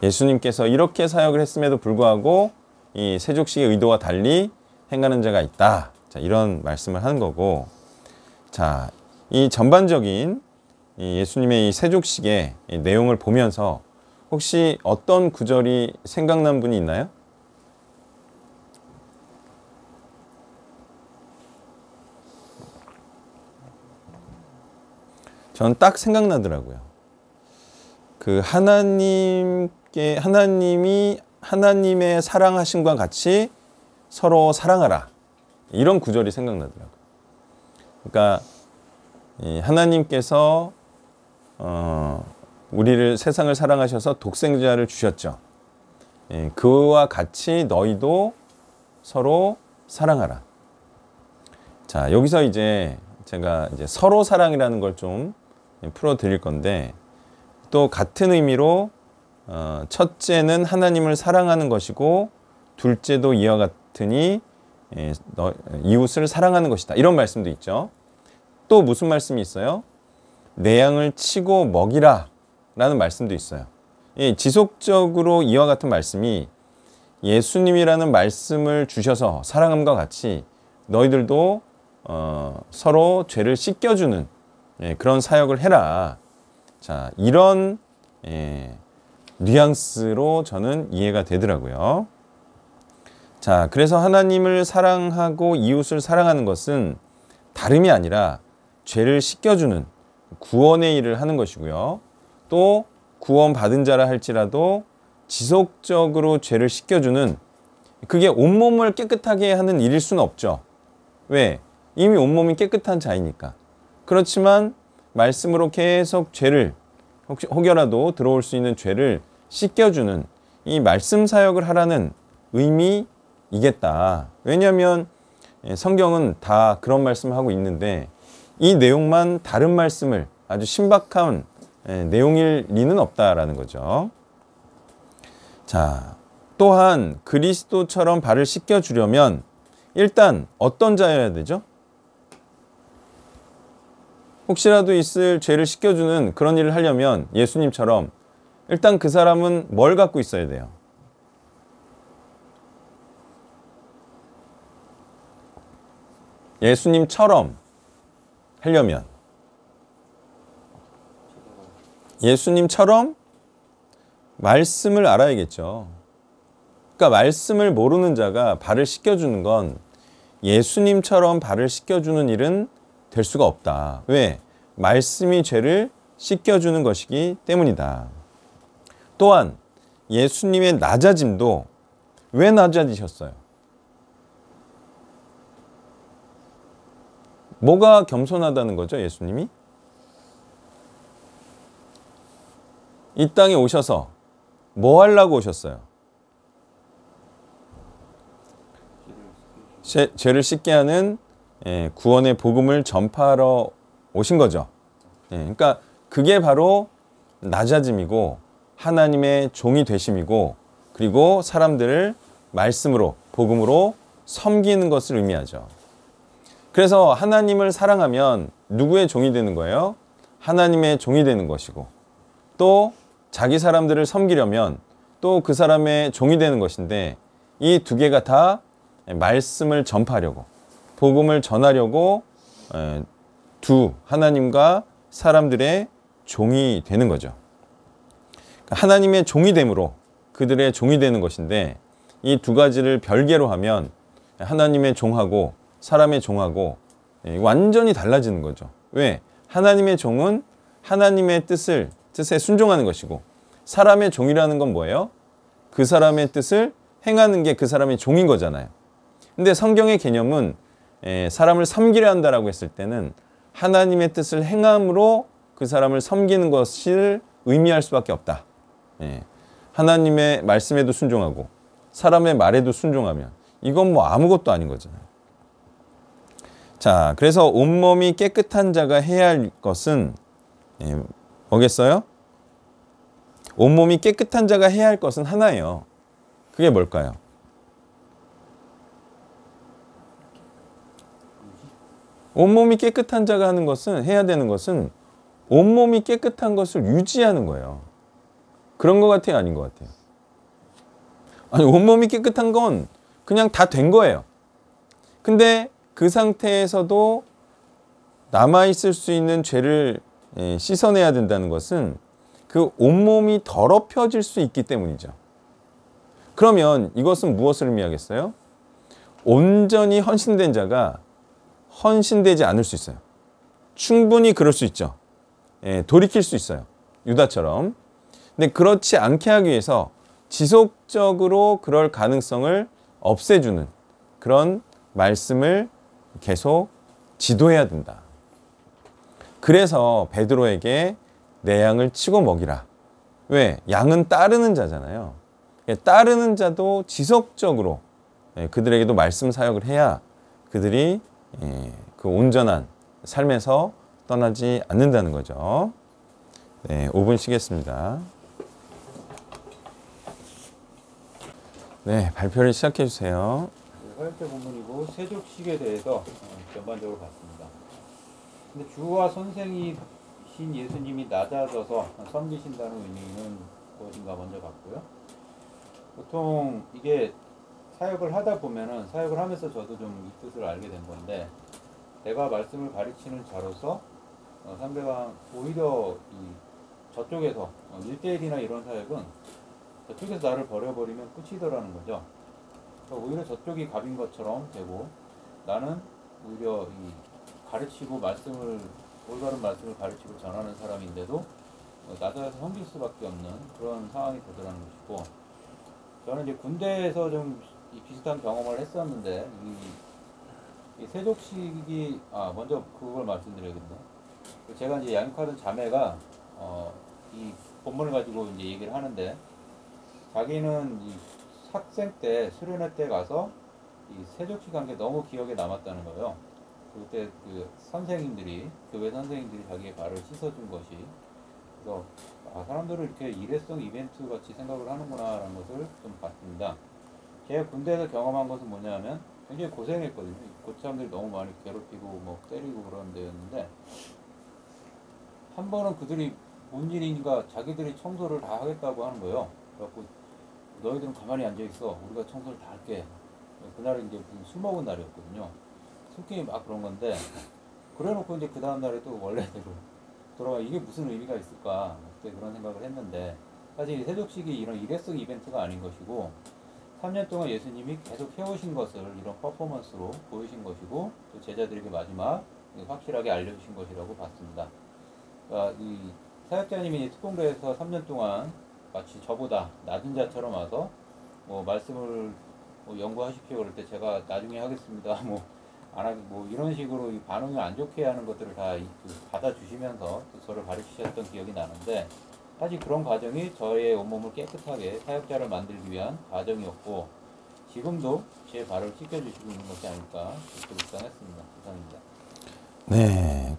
예수님께서 이렇게 사역을 했음에도 불구하고 이 세족식의 의도와 달리 행하는 자가 있다. 자, 이런 말씀을 하는 거고, 자, 이 전반적인 이 예수님의 이 세족식의 이 내용을 보면서 혹시 어떤 구절이 생각난 분이 있나요? 저는 딱 생각나더라고요. 그 하나님이 하나님의 사랑하심과 같이 서로 사랑하라. 이런 구절이 생각나더라고요. 그러니까 하나님께서 우리를 세상을 사랑하셔서 독생자를 주셨죠. 그와 같이 너희도 서로 사랑하라. 자, 여기서 이제 제가 이제 서로 사랑이라는 걸 좀 풀어 드릴 건데, 또 같은 의미로 첫째는 하나님을 사랑하는 것이고 둘째도 이와 같으니 이웃을 사랑하는 것이다. 이런 말씀도 있죠. 또 무슨 말씀이 있어요? 내 양을 치고 먹이라 라는 말씀도 있어요. 지속적으로 이와 같은 말씀이 예수님이라는 말씀을 주셔서 사랑함과 같이 너희들도 서로 죄를 씻겨주는 그런 사역을 해라. 자, 이런 뉘앙스로 저는 이해가 되더라고요. 자, 그래서 하나님을 사랑하고 이웃을 사랑하는 것은 다름이 아니라 죄를 씻겨주는 구원의 일을 하는 것이고요. 또 구원받은 자라 할지라도 지속적으로 죄를 씻겨주는, 그게 온몸을 깨끗하게 하는 일일 수는 없죠. 왜? 이미 온몸이 깨끗한 자이니까. 그렇지만 말씀으로 계속 죄를, 혹여라도 들어올 수 있는 죄를 씻겨주는 이 말씀 사역을 하라는 의미이겠다. 왜냐하면 성경은 다 그런 말씀을 하고 있는데 이 내용만 다른 말씀을, 아주 신박한 내용일 리는 없다라는 거죠. 자, 또한 그리스도처럼 발을 씻겨주려면 일단 어떤 자여야 되죠? 혹시라도 있을 죄를 씻겨주는 그런 일을 하려면 예수님처럼 일단 그 사람은 뭘 갖고 있어야 돼요? 예수님처럼 하려면 예수님처럼 말씀을 알아야겠죠. 그러니까 말씀을 모르는 자가 발을 씻겨주는 건 예수님처럼 발을 씻겨주는 일은 될 수가 없다. 왜? 말씀이 죄를 씻겨주는 것이기 때문이다. 또한 예수님의 낮아짐도 왜 낮아지셨어요? 뭐가 겸손하다는 거죠, 예수님이? 이 땅에 오셔서 뭐 하려고 오셨어요? 죄를 씻게 하는 구원의 복음을 전파하러 오신 거죠. 그러니까 그게 바로 낮아짐이고 하나님의 종이 되심이고, 그리고 사람들을 말씀으로, 복음으로 섬기는 것을 의미하죠. 그래서 하나님을 사랑하면 누구의 종이 되는 거예요? 하나님의 종이 되는 것이고, 또 자기 사람들을 섬기려면 또 그 사람의 종이 되는 것인데, 이 두 개가 다 말씀을 전파하려고, 복음을 전하려고 하나님과 사람들의 종이 되는 거죠. 하나님의 종이 됨으로 그들의 종이 되는 것인데, 이 두 가지를 별개로 하면 하나님의 종하고 사람의 종하고 완전히 달라지는 거죠. 왜? 하나님의 종은 하나님의 뜻에 순종하는 것이고, 사람의 종이라는 건 뭐예요? 그 사람의 뜻을 행하는 게 그 사람의 종인 거잖아요. 근데 성경의 개념은 사람을 섬기려 한다라고 했을 때는 하나님의 뜻을 행함으로 그 사람을 섬기는 것을 의미할 수밖에 없다. 하나님의 말씀에도 순종하고 사람의 말에도 순종하면 이건 뭐 아무것도 아닌 거잖아요. 자, 그래서 온몸이 깨끗한 자가 해야 할 것은 뭐겠어요? 온몸이 깨끗한 자가 해야 할 것은 하나예요. 그게 뭘까요? 온몸이 깨끗한 자가 하는 것은, 해야 되는 것은 온몸이 깨끗한 것을 유지하는 거예요. 그런 것 같아요? 아닌 것 같아요? 아니, 온몸이 깨끗한 건 그냥 다 된 거예요. 근데 그 상태에서도 남아있을 수 있는 죄를 씻어내야 된다는 것은 그 온몸이 더럽혀질 수 있기 때문이죠. 그러면 이것은 무엇을 의미하겠어요? 온전히 헌신된 자가 헌신되지 않을 수 있어요. 충분히 그럴 수 있죠. 돌이킬 수 있어요. 유다처럼. 근데 그렇지 않게 하기 위해서 지속적으로 그럴 가능성을 없애주는 그런 말씀을 계속 지도해야 된다. 그래서 베드로에게 내 양을 치고 먹이라. 왜? 양은 따르는 자잖아요. 따르는 자도 지속적으로 그들에게도 말씀 사역을 해야 그들이 그 온전한 삶에서 떠나지 않는다는 거죠. 네, 5분 쉬겠습니다. 네, 발표를 시작해 주세요. 화요일 본문이고 세족식에 대해서 전반적으로 봤습니다. 근데 주와 선생이신 예수님이 낮아져서 섬기신다는 의미는 무엇인가 먼저 봤고요. 보통 이게 사역을 하다 보면은 사역을 하면서 저도 좀 이 뜻을 알게 된 건데, 내가 말씀을 가르치는 자로서 상대방 오히려 저쪽에서 1대1이나 이런 사역은 저쪽에서 나를 버려버리면 끝이더라는 거죠. 그러니까 오히려 저쪽이 갑인 것처럼 되고, 나는 오히려 가르치고 올바른 말씀을 가르치고 전하는 사람인데도 낮아서 섬길 수밖에 없는 그런 상황이 되더라는 것이고, 저는 이제 군대에서 좀 비슷한 경험을 했었는데, 이 세족식이 먼저 그걸 말씀드려야겠네요. 제가 이제 양육하던 자매가 이 본문을 가지고 이제 얘기를 하는데, 자기는 이 학생 때 수련회 때 가서 이 세족식 한 게 너무 기억에 남았다는 거예요. 그때 그 선생님들이, 교회 선생님들이 자기의 발을 씻어준 것이, 그래서 사람들을 이렇게 일회성 이벤트 같이 생각을 하는구나라는 것을 좀 봤습니다. 제가 군대에서 경험한 것은 뭐냐면 굉장히 고생했거든요. 고참들이 너무 많이 괴롭히고 뭐 때리고 그런 데였는데, 한 번은 그들이 뭔 일인가 자기들이 청소를 다 하겠다고 하는 거예요. 그래갖고 너희들은 가만히 앉아있어, 우리가 청소를 다 할게. 그날은 이제 무슨 술 먹은 날이었거든요. 술게임 막 그런 건데, 그래놓고 이제 그 다음 날에 또 원래대로 돌아가. 이게 무슨 의미가 있을까 그때 그런 생각을 했는데, 사실 세족식이 이런 일회성 이벤트가 아닌 것이고, 3년 동안 예수님이 계속 해오신 것을 이런 퍼포먼스로 보이신 것이고, 또 제자들에게 마지막 확실하게 알려주신 것이라고 봤습니다. 그러니까 이 사역자님이 특공대에서 3년 동안 마치 저보다 낮은 자처럼 와서 뭐 말씀을 연구하십시오 그럴 때 제가 나중에 하겠습니다 안 하고 이런 식으로 반응을 안 좋게 하는 것들을 다 받아주시면서 또 저를 가르치셨던 기억이 나는데, 사실 그런 과정이 저의 온몸을 깨끗하게 사역자를 만들기 위한 과정이었고, 지금도 제 발을 씻겨주시고 있는 것이 아닐까 그렇게 묵상했습니다. 감사합니다. 네,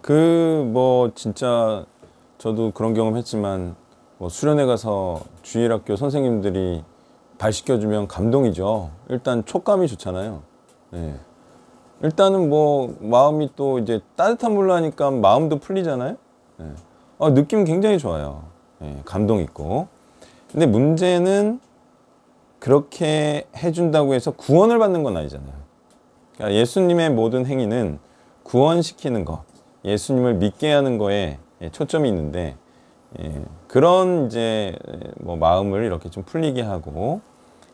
진짜 저도 그런 경험했지만 수련회 가서 주일학교 선생님들이 발 씻겨주면 감동이죠. 일단 촉감이 좋잖아요. 예. 일단은 뭐 마음이 또 이제 따뜻한 물로 하니까 마음도 풀리잖아요. 예. 느낌 굉장히 좋아요. 예. 감동 있고. 근데 문제는 그렇게 해준다고 해서 구원을 받는 건 아니잖아요. 그러니까 예수님의 모든 행위는 구원시키는 것, 예수님을 믿게 하는 거에 초점이 있는데, 그런 이제 뭐 마음을 이렇게 좀 풀리게 하고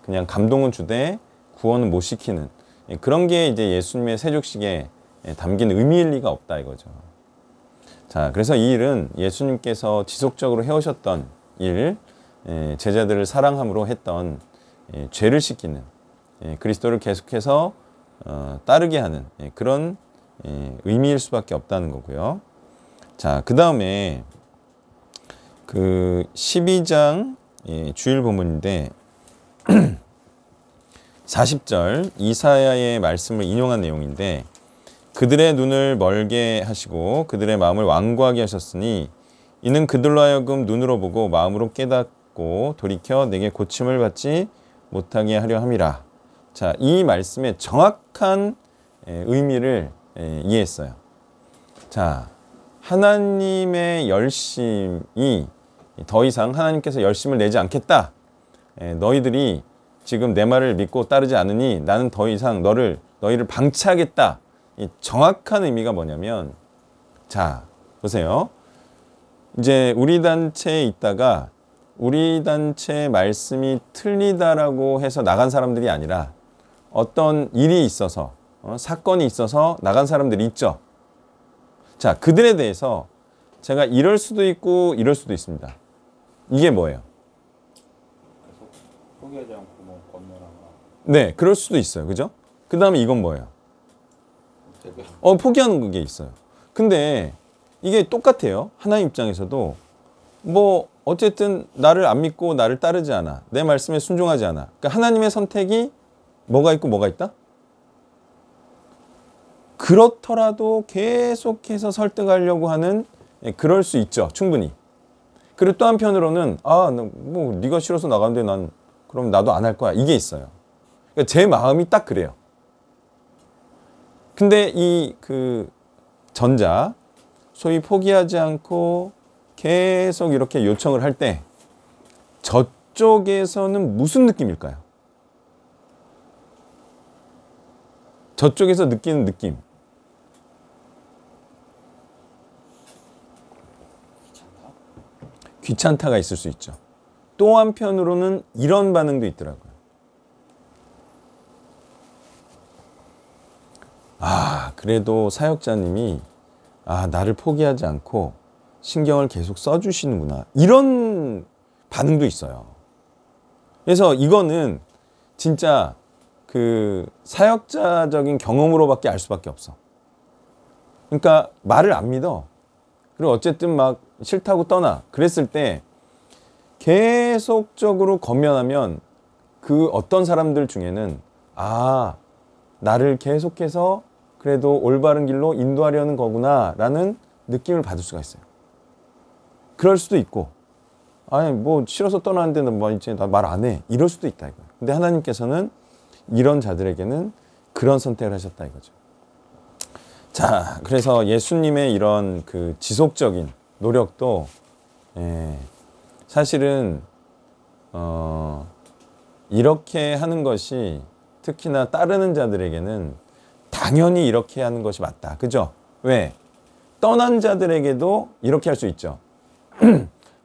그냥 감동은 주되 구원은 못 시키는 그런 게 이제 예수님의 세족식에 담긴 의미일 리가 없다 이거죠. 자, 그래서 이 일은 예수님께서 지속적으로 해오셨던 일, 제자들을 사랑함으로 했던 죄를 씻기는, 그리스도를 계속해서 따르게 하는 그런 의미일 수밖에 없다는 거고요. 자, 그 다음에 그 12장 주일 본문인데 40절 이사야의 말씀을 인용한 내용인데, 그들의 눈을 멀게 하시고 그들의 마음을 완고하게 하셨으니 이는 그들로 하여금 눈으로 보고 마음으로 깨닫고 돌이켜 내게 고침을 받지 못하게 하려 함이라. 자, 이 말씀의 정확한 의미를 이해했어요. 자, 하나님의 열심이 더 이상 하나님께서 열심을 내지 않겠다. 너희들이 지금 내 말을 믿고 따르지 않으니 나는 더 이상 너희를 방치하겠다. 이 정확한 의미가 뭐냐면, 자, 보세요. 이제 우리 단체에 있다가 우리 단체의 말씀이 틀리다라고 해서 나간 사람들이 아니라 어떤 일이 있어서 사건이 있어서 나간 사람들이 있죠. 자, 그들에 대해서 제가 이럴 수도 있고 이럴 수도 있습니다. 이게 뭐예요? 계속 포기하지 않고 뭐 건면하거나. 네, 그럴 수도 있어요. 그죠? 그 다음에 이건 뭐예요? 포기하는 게 있어요. 근데 이게 똑같아요. 하나님 입장에서도 뭐 어쨌든 나를 안 믿고 나를 따르지 않아. 내 말씀에 순종하지 않아. 그러니까 하나님의 선택이 뭐가 있고 뭐가 있다? 그렇더라도 계속해서 설득하려고 하는, 그럴 수 있죠. 충분히. 그리고 또 한편으로는 뭐 네가 싫어서 나가는데 난 그럼 나도 안 할 거야. 이게 있어요. 그러니까 제 마음이 딱 그래요. 근데 이 그 전자, 소위 포기하지 않고 계속 이렇게 요청을 할 때 저쪽에서는 무슨 느낌일까요? 저쪽에서 느끼는 느낌. 귀찮다가 있을 수 있죠. 또 한편으로는 이런 반응도 있더라고요. 그래도 사역자님이 나를 포기하지 않고 신경을 계속 써주시는구나. 이런 반응도 있어요. 그래서 이거는 진짜 그 사역자적인 경험으로밖에 알 수밖에 없어. 그러니까 말을 안 믿어. 그리고 어쨌든 막 싫다고 떠나. 그랬을 때 계속적으로 건면하면 그 어떤 사람들 중에는 나를 계속해서 그래도 올바른 길로 인도하려는 거구나 라는 느낌을 받을 수가 있어요. 그럴 수도 있고, 뭐 싫어서 떠나는데 뭐 이제 나 말 안 해. 이럴 수도 있다 이거예요. 근데 하나님께서는 이런 자들에게는 그런 선택을 하셨다 이거죠. 자, 그래서 예수님의 이런 그 지속적인 노력도 사실은 이렇게 하는 것이 특히나 따르는 자들에게는 당연히 이렇게 하는 것이 맞다. 그죠? 왜? 떠난 자들에게도 이렇게 할 수 있죠.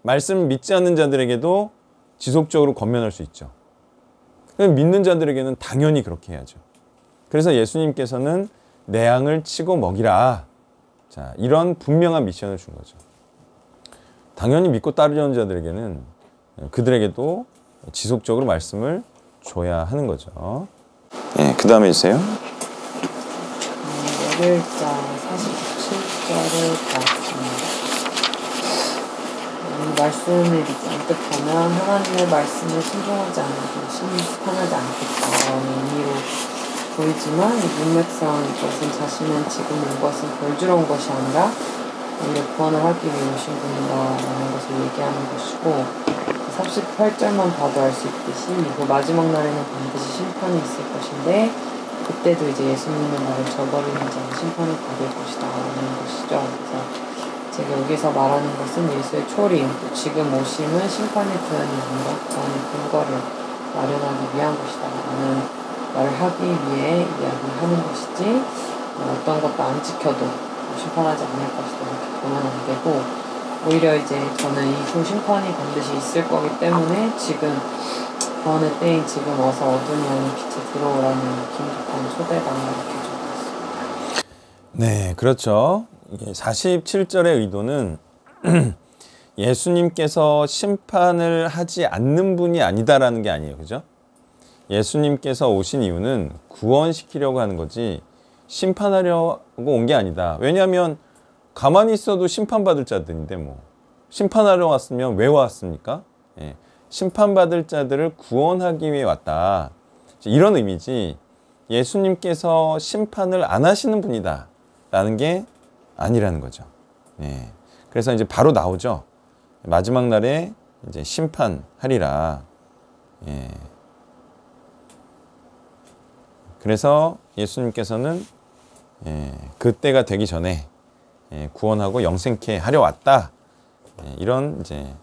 말씀 믿지 않는 자들에게도 지속적으로 권면할 수 있죠. 믿는 자들에게는 당연히 그렇게 해야죠. 그래서 예수님께서는 내 양을 치고 먹이라. 자, 이런 분명한 미션을 준 거죠. 당연히 믿고 따르려는 자들에게는 그들에게도 지속적으로 말씀을 줘야 하는 거죠. 네, 그 다음에 주세요. 월요일자 47절을 봤습니다. 이 말씀을 언뜻 보면 하나님의 말씀에 순종하지 않아도 심판하지 않겠다라는 의미로 보이지만 이 문맥상 이것은 자신은 지금 온 것은 벌주러 온 것이 아니라 오히려 구원을 하기 위해 오신 분이다라는 것을 얘기하는 것이고, 38절만 봐도 알 수 있듯이 그 마지막 날에는 반드시 심판이 있을 것인데 그때도 이제 예수님의 말을 저버리는 자는 심판을 받을 것이다 라는 것이죠. 그래서 제가 여기서 말하는 것은 예수의 초림, 또 지금 오심은 심판의 구원이 아니라 구원의 근거를 마련하기 위한 것이다 라는 말을 하기 위해 이야기를 하는 것이지 어떤 것도 안 지켜도 심판하지 않을 것이다 이렇게 보면 안 되고 오히려 이제 저는 이후 심판이 반드시 있을 거기 때문에 지금 구원의 때인 지금 어서 어둠이 아닌 빛에 들어오라는 긴급한 초대가 이렇게 적었습니다. 네, 그렇죠. 47절의 의도는 예수님께서 심판을 하지 않는 분이 아니다라는 게 아니에요. 그죠? 예수님께서 오신 이유는 구원시키려고 하는 거지 심판하려고 온 게 아니다. 왜냐하면 가만히 있어도 심판받을 자들인데 뭐 심판하러 왔으면 왜 왔습니까? 예, 심판받을 자들을 구원하기 위해 왔다. 이런 의미지 예수님께서 심판을 안 하시는 분이다 라는 게 아니라는 거죠. 예, 그래서 이제 바로 나오죠. 마지막 날에 이제 심판하리라. 예. 그래서 예수님께서는 그때가 되기 전에 구원하고 영생케 하려 왔다. 이런 이제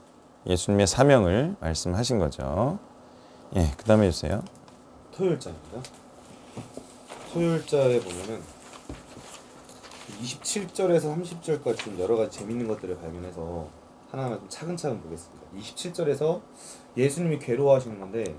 예수님의 사명을 말씀하신 거죠. 예, 그 다음에 주세요. 토요일자입니다. 토요일자에 보면은 27절에서 30절까지 좀 여러 가지 재밌는 것들을 발견해서 하나하나 좀 차근차근 보겠습니다. 27절에서 예수님이 괴로워하시는 건데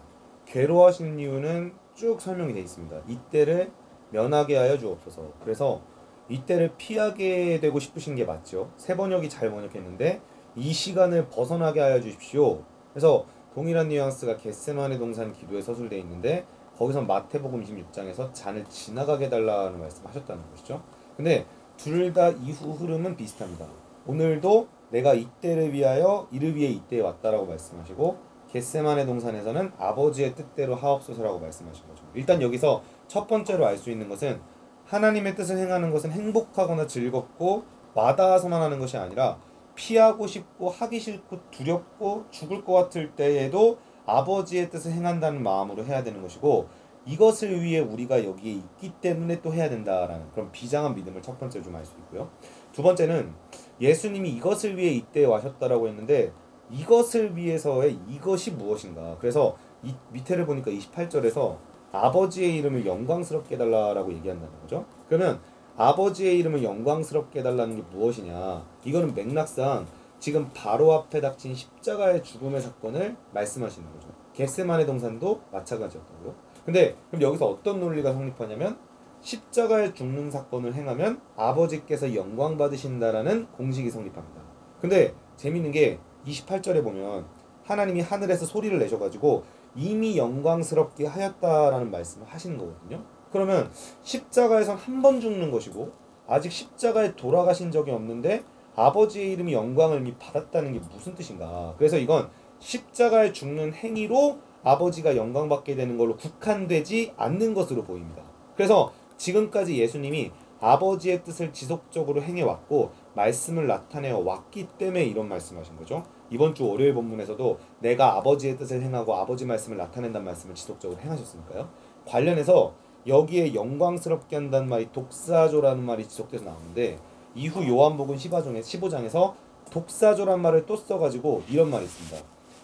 괴로워하시는 이유는 쭉 설명이 되어 있습니다. 이때를 면하게 하여 주옵소서. 그래서 이때를 피하게 되고 싶으신 게 맞죠. 세 번역이 잘 번역했는데 이 시간을 벗어나게 하여 주십시오. 그래서 동일한 뉘앙스가 겟세마네 동산 기도에 서술되어 있는데 거기서 마태복음 26장에서 잔을 지나가게 달라는 말씀하셨다는 것이죠. 근데 둘 다 이후 흐름은 비슷합니다. 오늘도 내가 이때를 위하여 이를 위해 이때에 왔다라고 말씀하시고 겟세마네 동산에서는 아버지의 뜻대로 하옵소서라고 말씀하신 거죠. 일단 여기서 첫 번째로 알 수 있는 것은 하나님의 뜻을 행하는 것은 행복하거나 즐겁고 와닿아서만 하는 것이 아니라 피하고 싶고 하기 싫고 두렵고 죽을 것 같을 때에도 아버지의 뜻을 행한다는 마음으로 해야 되는 것이고 이것을 위해 우리가 여기에 있기 때문에 또 해야 된다라는 그런 비장한 믿음을 첫 번째로 좀 알 수 있고요. 두 번째는 예수님이 이것을 위해 이때에 와셨다라고 했는데 이것을 위해서의 이것이 무엇인가. 그래서 이 밑에를 보니까 28절에서 아버지의 이름을 영광스럽게 해달라고 얘기한다는 거죠. 그러면 아버지의 이름을 영광스럽게 해달라는 게 무엇이냐. 이거는 맥락상 지금 바로 앞에 닥친 십자가의 죽음의 사건을 말씀하시는 거죠. 겟세마네 동산도 마찬가지였다고요. 근데 그럼 여기서 어떤 논리가 성립하냐면 십자가의 죽는 사건을 행하면 아버지께서 영광 받으신다라는 공식이 성립합니다. 근데 재밌는 게 28절에 보면 하나님이 하늘에서 소리를 내셔가지고 이미 영광스럽게 하였다라는 말씀을 하시는 거거든요. 그러면 십자가에선 한 번 죽는 것이고 아직 십자가에 돌아가신 적이 없는데 아버지의 이름이 영광을 이미 받았다는 게 무슨 뜻인가. 그래서 이건 십자가에 죽는 행위로 아버지가 영광받게 되는 걸로 국한되지 않는 것으로 보입니다. 그래서 지금까지 예수님이 아버지의 뜻을 지속적으로 행해왔고 말씀을 나타내어 왔기 때문에 이런 말씀하신 거죠. 이번 주 월요일 본문에서도 내가 아버지의 뜻을 행하고 아버지 말씀을 나타낸다는 말씀을 지속적으로 행하셨으니까요. 관련해서 여기에 영광스럽게 한다는 말이 독사조라는 말이 지속돼서 나오는데 이후 요한복음 15장에서 독사조란 말을 또 써가지고 이런 말이 있습니다.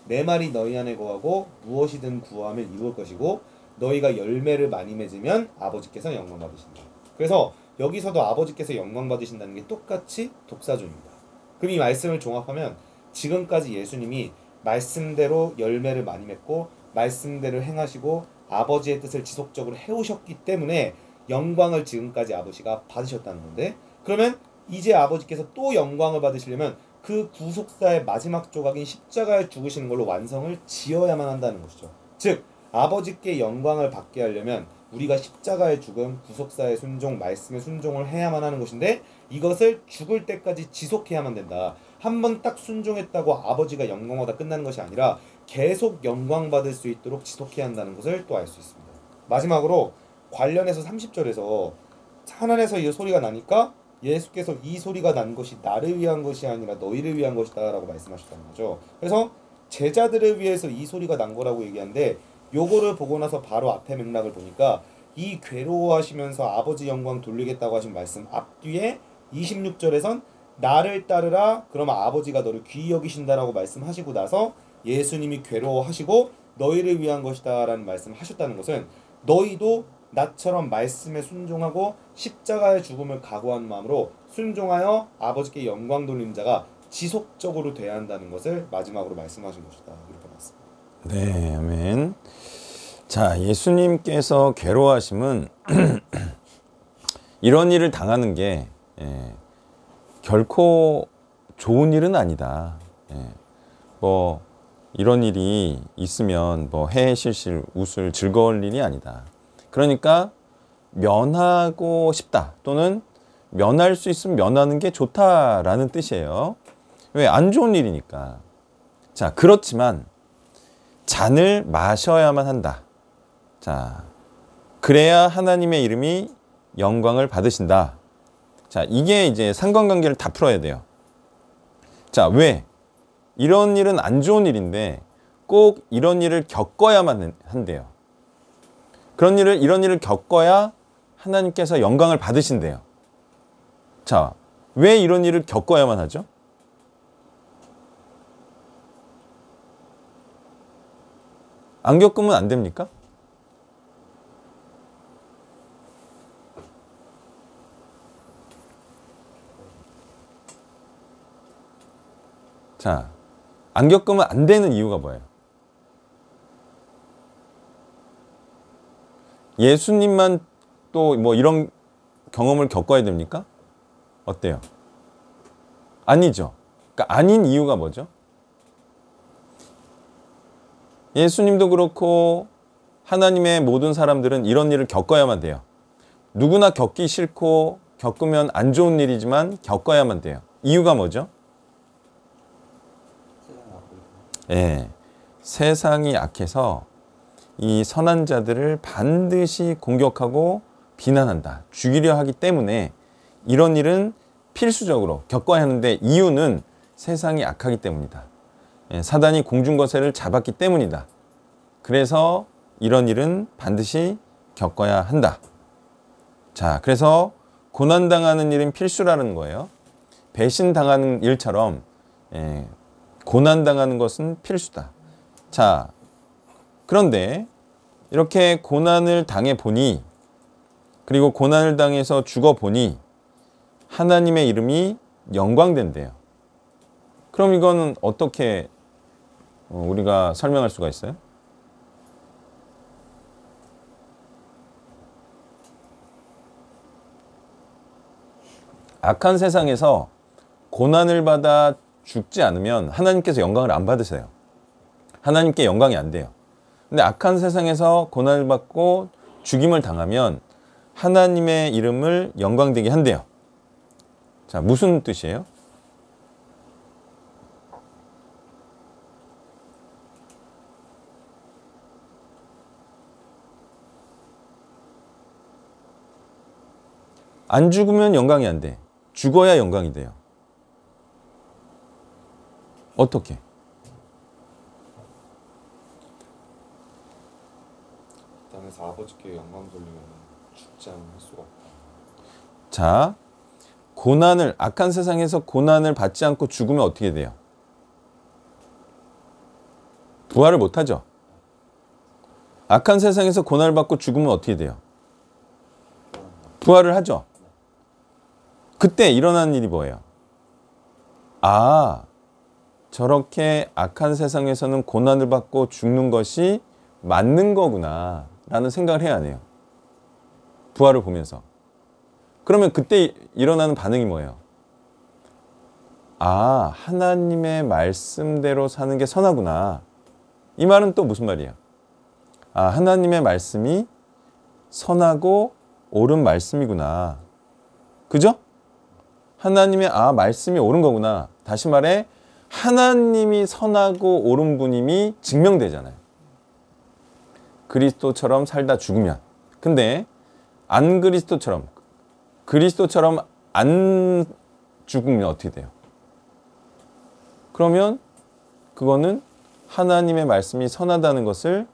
내 말이 너희 안에 거하고 무엇이든 구하면 이룰 것이고 너희가 열매를 많이 맺으면 아버지께서 영광 받으신다. 그래서 여기서도 아버지께서 영광 받으신다는 게 똑같이 독사조입니다. 그럼 이 말씀을 종합하면 지금까지 예수님이 말씀대로 열매를 많이 맺고 말씀대로 행하시고 아버지의 뜻을 지속적으로 해오셨기 때문에 영광을 지금까지 아버지가 받으셨다는 건데 그러면 이제 아버지께서 또 영광을 받으시려면 그 구속사의 마지막 조각인 십자가에 죽으시는 걸로 완성을 지어야만 한다는 것이죠. 즉 아버지께 영광을 받게 하려면 우리가 십자가의 죽음, 구속사의 순종, 말씀의 순종을 해야만 하는 것인데 이것을 죽을 때까지 지속해야만 된다. 한번 딱 순종했다고 아버지가 영광받아 끝나는 것이 아니라 계속 영광받을 수 있도록 지속해야 한다는 것을 또 알 수 있습니다. 마지막으로 관련해서 30절에서 하늘에서 이 소리가 나니까 예수께서 이 소리가 난 것이 나를 위한 것이 아니라 너희를 위한 것이다 라고 말씀하셨다는 거죠. 그래서 제자들을 위해서 이 소리가 난 거라고 얘기하는데 요거를 보고 나서 바로 앞에 맥락을 보니까 이 괴로워하시면서 아버지 영광 돌리겠다고 하신 말씀 앞뒤에 26절에선 나를 따르라 그러면 아버지가 너를 귀히 여기신다라고 말씀하시고 나서 예수님이 괴로워하시고 너희를 위한 것이다 라는 말씀을 하셨다는 것은 너희도 나처럼 말씀에 순종하고 십자가의 죽음을 각오한 마음으로 순종하여 아버지께 영광 돌리는 자가 지속적으로 돼야 한다는 것을 마지막으로 말씀하신 것이다 이렇게 봤습니다. 네, 아멘. 자, 예수님께서 괴로워하심은 이런 일을 당하는 게 결코 좋은 일은 아니다. 뭐 이런 일이 있으면 뭐 해실실 웃을 즐거울 일이 아니다. 그러니까 면하고 싶다 또는 면할 수 있으면 면하는 게 좋다라는 뜻이에요. 왜? 안 좋은 일이니까. 자, 그렇지만 잔을 마셔야만 한다. 자, 그래야 하나님의 이름이 영광을 받으신다. 자, 이게 이제 상관관계를 다 풀어야 돼요. 자, 왜? 이런 일은 안 좋은 일인데 꼭 이런 일을 겪어야만 한대요. 이런 일을 겪어야 하나님께서 영광을 받으신대요. 자, 왜 이런 일을 겪어야만 하죠? 안 겪으면 안 됩니까? 자, 안 겪으면 안 되는 이유가 뭐예요? 예수님만 또 뭐 이런 경험을 겪어야 됩니까? 어때요? 아니죠. 그러니까 아닌 이유가 뭐죠? 예수님도 그렇고 하나님의 모든 사람들은 이런 일을 겪어야만 돼요. 누구나 겪기 싫고 겪으면 안 좋은 일이지만 겪어야만 돼요. 이유가 뭐죠? 예, 세상이 악해서 이 선한 자들을 반드시 공격하고 비난한다. 죽이려 하기 때문에 이런 일은 필수적으로 겪어야 하는데 이유는 세상이 악하기 때문이다. 예, 사단이 공중거세를 잡았기 때문이다. 그래서 이런 일은 반드시 겪어야 한다. 자, 그래서 고난당하는 일은 필수라는 거예요. 배신당하는 일처럼 고난당하는 것은 필수다. 자, 그런데 이렇게 고난을 당해보니 그리고 고난을 당해서 죽어보니 하나님의 이름이 영광된대요. 그럼 이거는 어떻게 우리가 설명할 수가 있어요? 악한 세상에서 고난을 받아 죽지 않으면 하나님께서 영광을 안 받으세요. 하나님께 영광이 안 돼요. 근데 악한 세상에서 고난을 받고 죽임을 당하면 하나님의 이름을 영광되게 한대요. 자, 무슨 뜻이에요? 안 죽으면 영광이 안 돼. 죽어야 영광이 돼요. 어떻게? 땅에서 아버지께 영광 돌리면 죽지 않을 수가 없다. 자, 악한 세상에서 고난을 받지 않고 죽으면 어떻게 돼요? 부활을 못하죠. 악한 세상에서 고난을 받고 죽으면 어떻게 돼요? 부활을 하죠. 그때 일어나는 일이 뭐예요? 아, 저렇게 악한 세상에서는 고난을 받고 죽는 것이 맞는 거구나 라는 생각을 해야 해요. 부활을 보면서. 그러면 그때 일어나는 반응이 뭐예요? 아, 하나님의 말씀대로 사는 게 선하구나. 이 말은 또 무슨 말이에요? 아, 하나님의 말씀이 선하고 옳은 말씀이구나. 그죠? 하나님의 말씀이 옳은 거구나. 다시 말해 하나님이 선하고 옳은 분임이 증명되잖아요. 그리스도처럼 살다 죽으면. 근데 안 그리스도처럼 안 죽으면 어떻게 돼요? 그러면 그거는 하나님의 말씀이 선하다는 것을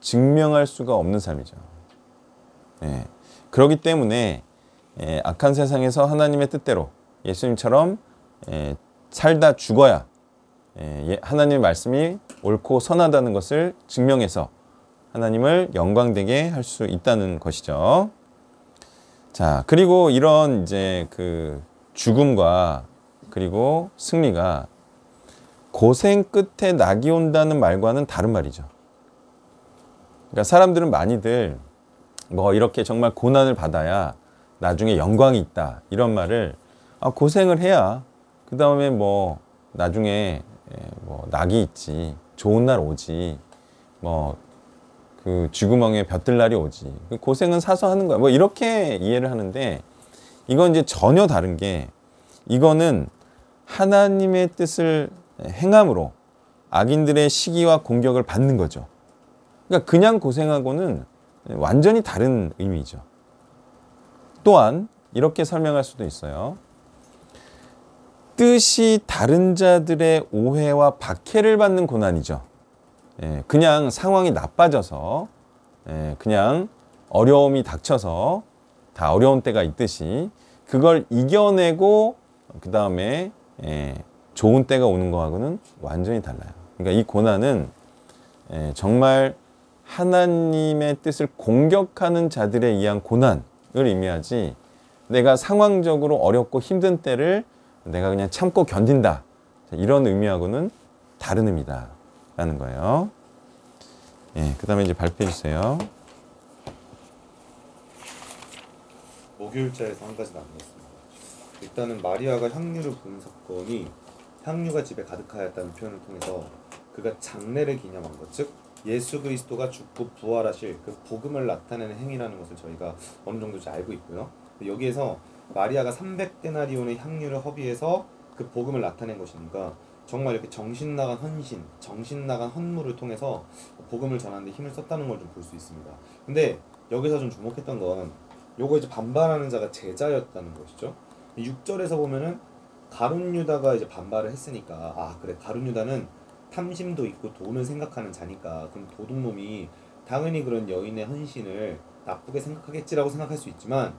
증명할 수가 없는 삶이죠. 예. 그렇기 때문에 악한 세상에서 하나님의 뜻대로 예수님처럼 살다 죽어야 하나님의 말씀이 옳고 선하다는 것을 증명해서 하나님을 영광되게 할 수 있다는 것이죠. 자, 그리고 이런 이제 그 죽음과 그리고 승리가 고생 끝에 낙이 온다는 말과는 다른 말이죠. 그러니까 사람들은 많이들 뭐 이렇게 정말 고난을 받아야 나중에 영광이 있다 이런 말을 고생을 해야 그 다음에 뭐 나중에 뭐 낙이 있지, 좋은 날 오지, 뭐 그 쥐구멍에 벼뜰 날이 오지, 고생은 사서 하는 거야, 뭐 이렇게 이해를 하는데, 이건 이제 전혀 다른 게, 이거는 하나님의 뜻을 행함으로 악인들의 시기와 공격을 받는 거죠. 그러니까 그냥 고생하고는 완전히 다른 의미죠. 또한 이렇게 설명할 수도 있어요. 뜻이 다른 자들의 오해와 박해를 받는 고난이죠. 그냥 상황이 나빠져서, 그냥 어려움이 닥쳐서 다 어려운 때가 있듯이 그걸 이겨내고 그 다음에 좋은 때가 오는 거하고는 완전히 달라요. 그러니까 이 고난은 정말 하나님의 뜻을 공격하는 자들에 의한 고난을 의미하지, 내가 상황적으로 어렵고 힘든 때를 내가 그냥 참고 견딘다, 이런 의미하고는 다른 의미다 라는 거예요. 그 다음에 이제 발표해 주세요. 목요일자에서 한 가지 남겼습니다. 일단은 마리아가 향유를 부은 사건이 향유가 집에 가득하였다는 표현을 통해서 그가 장례를 기념한 것, 즉 예수 그리스도가 죽고 부활하실 그 복음을 나타내는 행위라는 것을 저희가 어느 정도 잘 알고 있고요. 여기에서 마리아가 300데나리온의 향유를 허비해서 그 복음을 나타낸 것이니까 정말 이렇게 정신 나간 헌신, 정신 나간 헌물을 통해서 복음을 전하는데 힘을 썼다는 걸 좀 볼 수 있습니다. 근데 여기서 좀 주목했던 건 요거 이제 반발하는 자가 제자였다는 것이죠. 6절에서 보면은 가룟 유다가 이제 반발을 했으니까, 그래, 가룟 유다는 탐심도 있고 돈을 생각하는 자니까 그럼 도둑놈이 당연히 그런 여인의 헌신을 나쁘게 생각하겠지라고 생각할 수 있지만,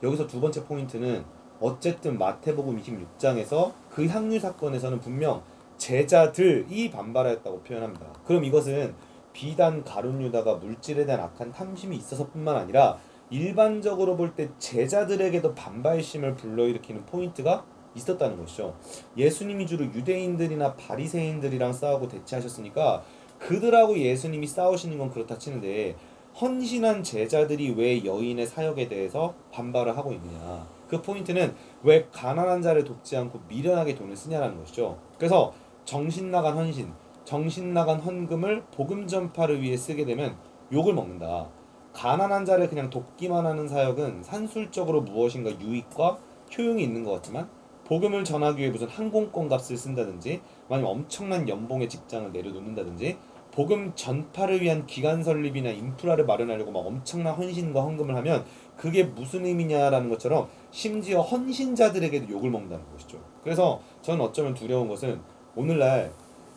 여기서 두 번째 포인트는 어쨌든 마태복음 26장에서 그 향유 사건에서는 분명 제자들이 반발하였다고 표현합니다. 그럼 이것은 비단 가룟 유다가 물질에 대한 악한 탐심이 있어서뿐만 아니라 일반적으로 볼 때 제자들에게도 반발심을 불러일으키는 포인트가 있었다는 것이죠. 예수님이 주로 유대인들이나 바리새인들이랑 싸우고 대치하셨으니까 그들하고 예수님이 싸우시는 건 그렇다 치는데, 헌신한 제자들이 왜 여인의 사역에 대해서 반발을 하고 있느냐, 그 포인트는 왜 가난한 자를 돕지 않고 미련하게 돈을 쓰냐라는 것이죠. 그래서 정신 나간 헌신, 정신 나간 헌금을 복음 전파를 위해 쓰게 되면 욕을 먹는다. 가난한 자를 그냥 돕기만 하는 사역은 산술적으로 무엇인가 유익과 효용이 있는 것 같지만, 복음을 전하기 위해 무슨 항공권 값을 쓴다든지 아니면 엄청난 연봉의 직장을 내려놓는다든지 복음 전파를 위한 기관 설립이나 인프라를 마련하려고 막 엄청난 헌신과 헌금을 하면 그게 무슨 의미냐라는 것처럼 심지어 헌신자들에게도 욕을 먹는다는 것이죠. 그래서 저는 어쩌면 두려운 것은 오늘날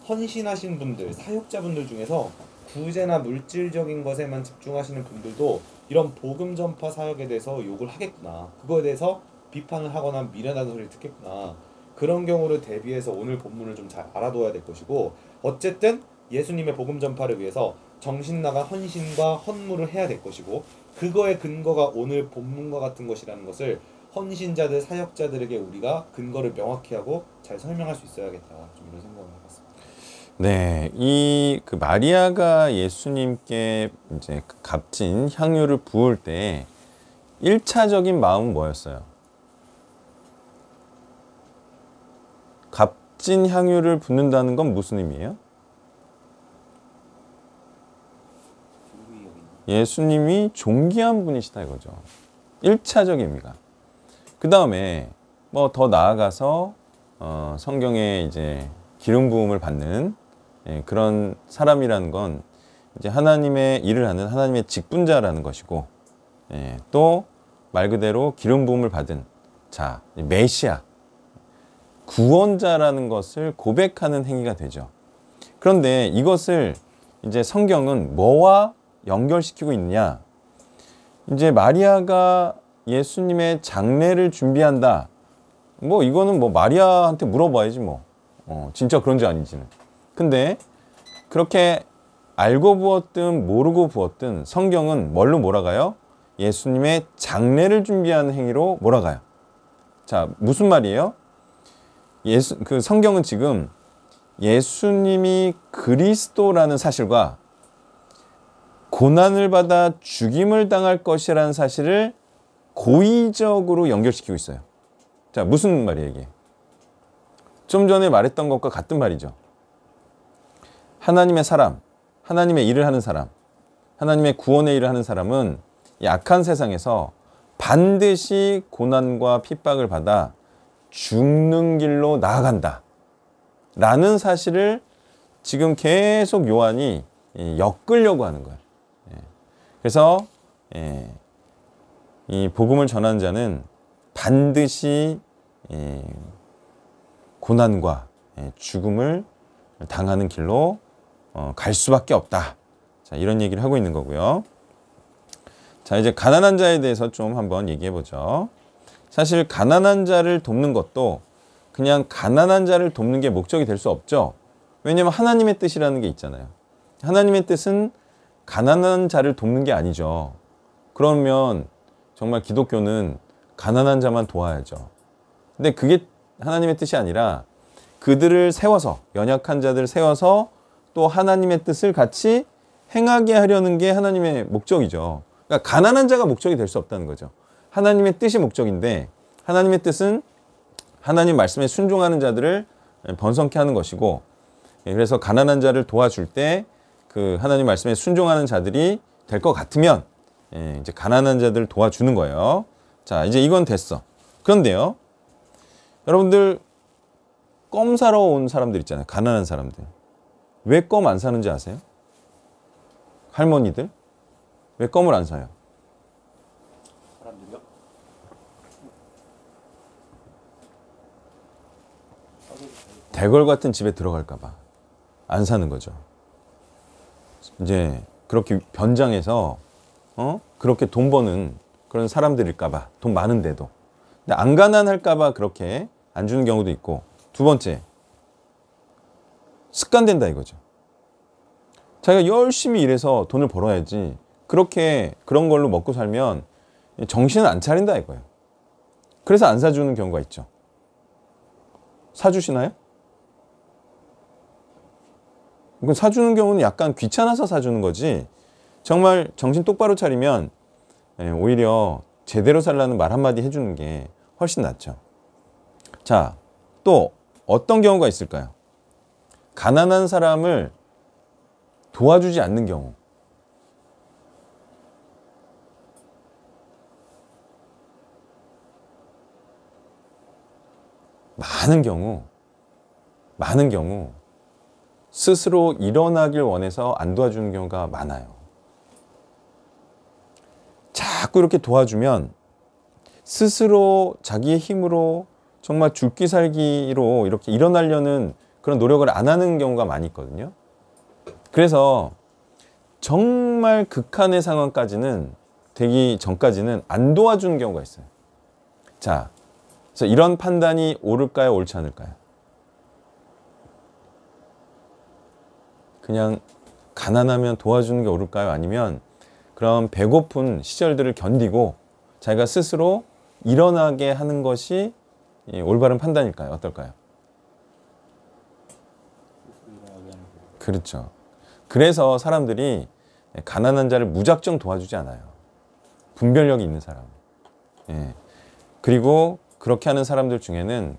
헌신하신 분들, 사역자분들 중에서 구제나 물질적인 것에만 집중하시는 분들도 이런 복음 전파 사역에 대해서 욕을 하겠구나, 그거에 대해서 비판을 하거나 미련한 소리를 듣겠구나, 그런 경우를 대비해서 오늘 본문을 좀 잘 알아둬야 될 것이고, 어쨌든 예수님의 복음 전파를 위해서 정신 나간 헌신과 헌물을 해야 될 것이고, 그거의 근거가 오늘 본문과 같은 것이라는 것을 헌신자들, 사역자들에게 우리가 근거를 명확히 하고 잘 설명할 수 있어야겠다, 좀 이런 생각을 해봤습니다. 네, 이 그 마리아가 예수님께 이제 값진 향유를 부을 때 1차적인 마음은 뭐였어요? 값진 향유를 붓는다는 건 무슨 의미예요? 예수님이 존귀한 분이시다 이거죠. 1차적인 의미가. 그 다음에 뭐 더 나아가서 성경에 이제 기름 부음을 받는 그런 사람이라는 건 이제 하나님의 일을 하는 하나님의 직분자라는 것이고, 또 말 그대로 기름 부음을 받은 자, 메시아, 구원자라는 것을 고백하는 행위가 되죠. 그런데 이것을 이제 성경은 뭐와 연결시키고 있느냐? 이제 마리아가 예수님의 장례를 준비한다. 뭐 이거는 뭐 마리아한테 물어봐야지 뭐. 진짜 그런지 아닌지는. 근데 그렇게 알고 부었든 모르고 부었든 성경은 뭘로 몰아가요? 예수님의 장례를 준비하는 행위로 몰아가요. 자, 무슨 말이에요? 그 성경은 지금 예수님이 그리스도라는 사실과 고난을 받아 죽임을 당할 것이라는 사실을 고의적으로 연결시키고 있어요. 자, 무슨 말이에요, 이게? 좀 전에 말했던 것과 같은 말이죠. 하나님의 사람, 하나님의 일을 하는 사람, 하나님의 구원의 일을 하는 사람은 약한 세상에서 반드시 고난과 핍박을 받아 죽는 길로 나아간다. 라는 사실을 지금 계속 요한이 엮으려고 하는 거예요. 그래서 이 복음을 전하는 자는 반드시 고난과 죽음을 당하는 길로 갈 수밖에 없다. 자, 이런 얘기를 하고 있는 거고요. 자, 이제 가난한 자에 대해서 좀 한번 얘기해 보죠. 사실 가난한 자를 돕는 것도 그냥 가난한 자를 돕는 게 목적이 될 수 없죠. 왜냐하면 하나님의 뜻이라는 게 있잖아요. 하나님의 뜻은 가난한 자를 돕는 게 아니죠. 그러면 정말 기독교는 가난한 자만 도와야죠. 근데 그게 하나님의 뜻이 아니라 그들을 세워서, 연약한 자들을 세워서 또 하나님의 뜻을 같이 행하게 하려는 게 하나님의 목적이죠. 그러니까 가난한 자가 목적이 될 수 없다는 거죠. 하나님의 뜻이 목적인데 하나님의 뜻은 하나님 말씀에 순종하는 자들을 번성케 하는 것이고, 그래서 가난한 자를 도와줄 때 그 하나님 말씀에 순종하는 자들이 될 것 같으면 이제 가난한 자들을 도와주는 거예요. 자, 이제 이건 됐어. 그런데요, 여러분들 껌 사러 온 사람들 있잖아요. 가난한 사람들. 왜 껌 안 사는지 아세요? 할머니들 왜 껌을 안 사요? 사람들이요? 대궐 같은 집에 들어갈까 봐 안 사는 거죠. 이제 그렇게 변장해서 그렇게 돈 버는 그런 사람들일까 봐, 돈 많은데도. 근데 안 가난할까 봐 그렇게 안 주는 경우도 있고, 두 번째, 습관된다 이거죠. 자기가 열심히 일해서 돈을 벌어야지 그렇게 그런 걸로 먹고 살면 정신을 안 차린다 이거예요. 그래서 안 사주는 경우가 있죠. 사주시나요? 이건 사주는 경우는 약간 귀찮아서 사주는 거지, 정말 정신 똑바로 차리면 오히려 제대로 살라는 말 한마디 해주는 게 훨씬 낫죠. 자, 또 어떤 경우가 있을까요? 가난한 사람을 도와주지 않는 경우. 많은 경우 스스로 일어나길 원해서 안 도와주는 경우가 많아요. 자꾸 이렇게 도와주면 스스로 자기의 힘으로 정말 죽기 살기로 이렇게 일어나려는 그런 노력을 안 하는 경우가 많이 있거든요. 그래서 정말 극한의 상황까지는 되기 전까지는 안 도와주는 경우가 있어요. 자, 그래서 이런 판단이 옳을까요, 옳지 않을까요? 그냥 가난하면 도와주는 게 옳을까요? 아니면 그런 배고픈 시절들을 견디고 자기가 스스로 일어나게 하는 것이 올바른 판단일까요? 어떨까요? 그렇죠. 그래서 사람들이 가난한 자를 무작정 도와주지 않아요. 분별력이 있는 사람. 그리고 그렇게 하는 사람들 중에는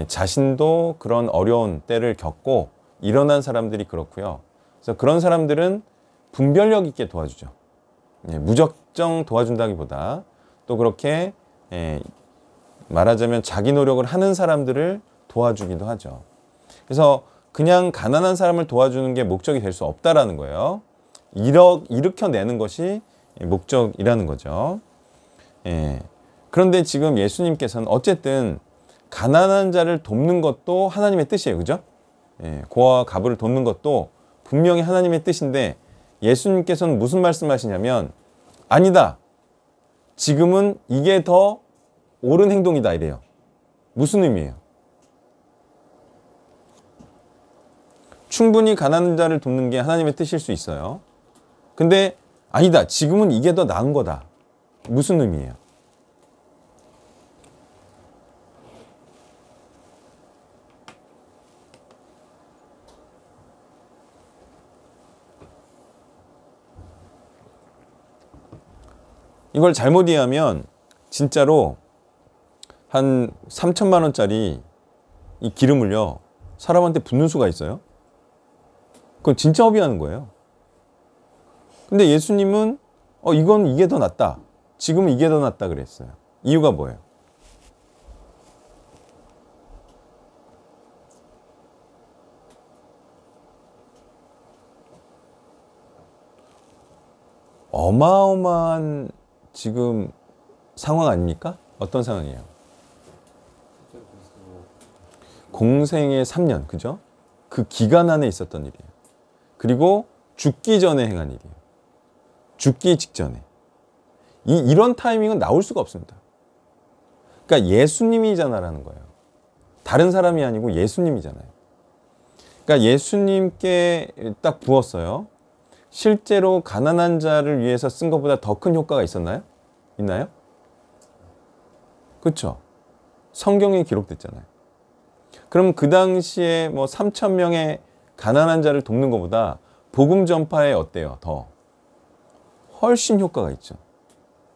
자신도 그런 어려운 때를 겪고 일어난 사람들이 그렇고요. 그래서 그런 사람들은 분별력 있게 도와주죠. 무작정 도와준다기보다 또 그렇게 말하자면 자기 노력을 하는 사람들을 도와주기도 하죠. 그래서 그냥 가난한 사람을 도와주는 게 목적이 될 수 없다라는 거예요. 일으켜내는 것이 목적이라는 거죠. 그런데 지금 예수님께서는 어쨌든 가난한 자를 돕는 것도 하나님의 뜻이에요. 그죠? 고아와 가부를 돕는 것도 분명히 하나님의 뜻인데 예수님께서는 무슨 말씀하시냐면 아니다. 지금은 이게 더 옳은 행동이다 이래요. 무슨 의미예요? 충분히 가난한 자를 돕는 게 하나님의 뜻일 수 있어요. 근데 아니다. 지금은 이게 더 나은 거다. 무슨 의미예요? 이걸 잘못 이해하면 진짜로 한 3천만 원짜리 이 기름을요 사람한테 붓는 수가 있어요. 그건 진짜 허비하는 거예요. 근데 예수님은 이건 이게 더 낫다. 지금은 이게 더 낫다 그랬어요. 이유가 뭐예요? 어마어마한 지금 상황 아닙니까? 어떤 상황이에요? 공생의 3년, 그죠? 그 기간 안에 있었던 일이에요. 그리고 죽기 전에 행한 일이에요. 죽기 직전에. 이런 타이밍은 나올 수가 없습니다. 그러니까 예수님이잖아라는 거예요. 다른 사람이 아니고 예수님이잖아요. 그러니까 예수님께 딱 부었어요. 실제로 가난한 자를 위해서 쓴 것보다 더 큰 효과가 있었나요? 있나요? 그렇죠. 성경에 기록됐잖아요. 그럼 그 당시에 뭐 3천 명의 가난한 자를 돕는 것보다 복음 전파에 어때요? 더 훨씬 효과가 있죠.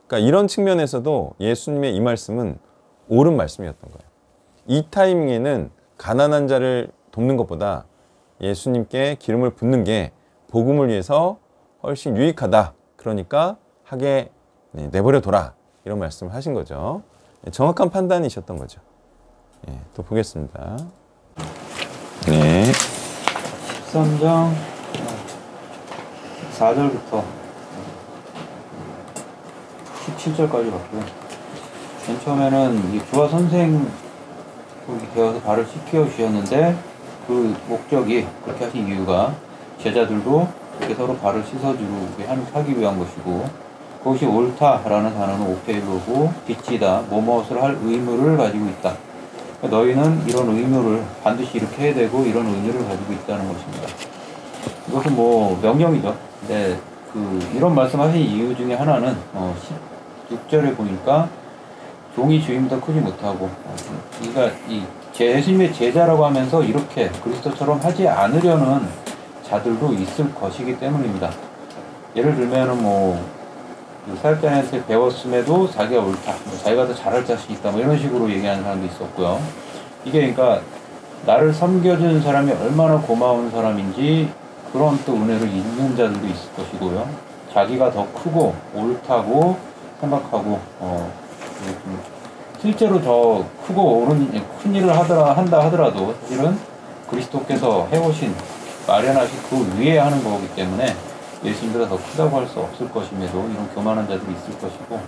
그러니까 이런 측면에서도 예수님의 이 말씀은 옳은 말씀이었던 거예요. 이 타이밍에는 가난한 자를 돕는 것보다 예수님께 기름을 붓는 게 복음을 위해서 훨씬 유익하다. 그러니까 하게 내버려 둬라. 이런 말씀을 하신 거죠. 정확한 판단이셨던 거죠. 또 보겠습니다. 네. 13장 4절부터 17절까지 봤고요. 맨 처음에는 이 주와 선생이 되어서 발을 씻겨 주셨는데 그 목적이 그렇게 하신 이유가 제자들도 이렇게 서로 발을 씻어주게 하기 위한 것이고 그것이 옳다라는 단어는 오케이로고 빚지다, 뭐뭇을 할 의무를 가지고 있다. 너희는 이런 의무를 반드시 이렇게 해야 되고 이런 의무를 가지고 있다는 것입니다. 이것은 뭐 명령이죠. 근데 이런 말씀하신 이유 중에 하나는 16절에 보니까 종이 주임보다 크지 못하고 그러니까 예수님의 제자라고 하면서 이렇게 그리스도처럼 하지 않으려는 자들도 있을 것이기 때문입니다. 예를 들면은 사역자한테 배웠음에도 자기가 옳다, 자기가 더 잘할 자신이 있다, 이런 식으로 얘기하는 사람도 있었고요. 이게 그러니까 나를 섬겨준 사람이 얼마나 고마운 사람인지 그런 또 은혜를 잊는 자들도 있을 것이고요. 자기가 더 크고 옳다고 생각하고 실제로 더 크고 큰 일을 한다 하더라도 사실은 그리스도께서 해오신 마련하신 그 위에 하는 거기 때문에 예수님보다 더 크다고 할 수 없을 것임에도 이런 교만한 자들이 있을 것이고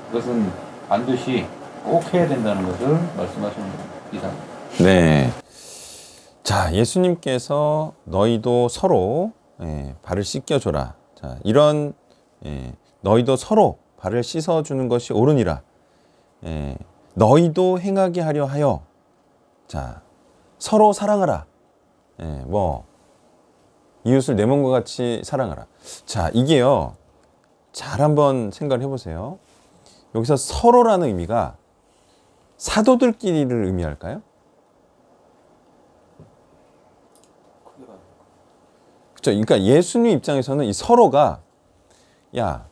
그것은 반드시 꼭 해야 된다는 것을 말씀하시는 겁니다. 네. 자, 예수님께서 너희도 서로 발을 씻겨줘라. 자, 이런 너희도 서로 발을 씻어주는 것이 옳으니라. 너희도 행하게 하려 하여 자 서로 사랑하라. 이웃을 내 몸과 같이 사랑하라. 자, 이게요. 잘 한번 생각을 해보세요. 여기서 서로라는 의미가 사도들끼리를 의미할까요? 그렇죠. 그러니까 예수님 입장에서는 이 서로가 야,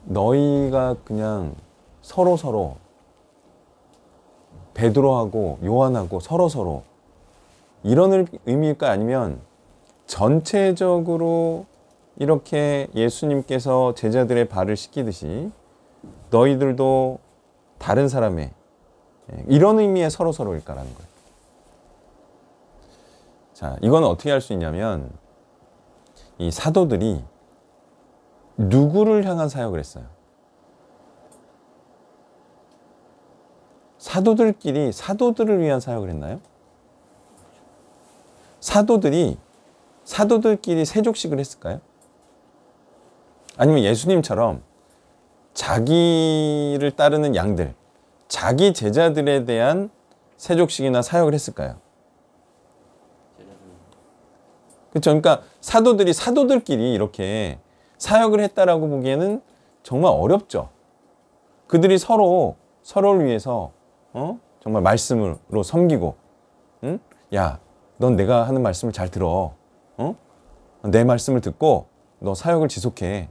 너희가 그냥 서로 베드로하고 요한하고 서로 이런 의미일까 아니면 전체적으로 이렇게 예수님께서 제자들의 발을 씻기듯이 너희들도 다른 사람의 이런 의미의 서로일까라는 거예요. 자, 이건 어떻게 할 수 있냐면 이 사도들이 누구를 향한 사역을 했어요? 사도들끼리 사도들을 위한 사역을 했나요? 사도들끼리 세족식을 했을까요? 아니면 예수님처럼 자기를 따르는 양들, 자기 제자들에 대한 세족식이나 사역을 했을까요? 그렇죠. 그러니까 사도들끼리 이렇게 사역을 했다라고 보기에는 정말 어렵죠. 그들이 서로를 위해서 정말 말씀으로 섬기고, 응? 야, 넌 내가 하는 말씀을 잘 들어. 내 말씀을 듣고 너 사역을 지속해.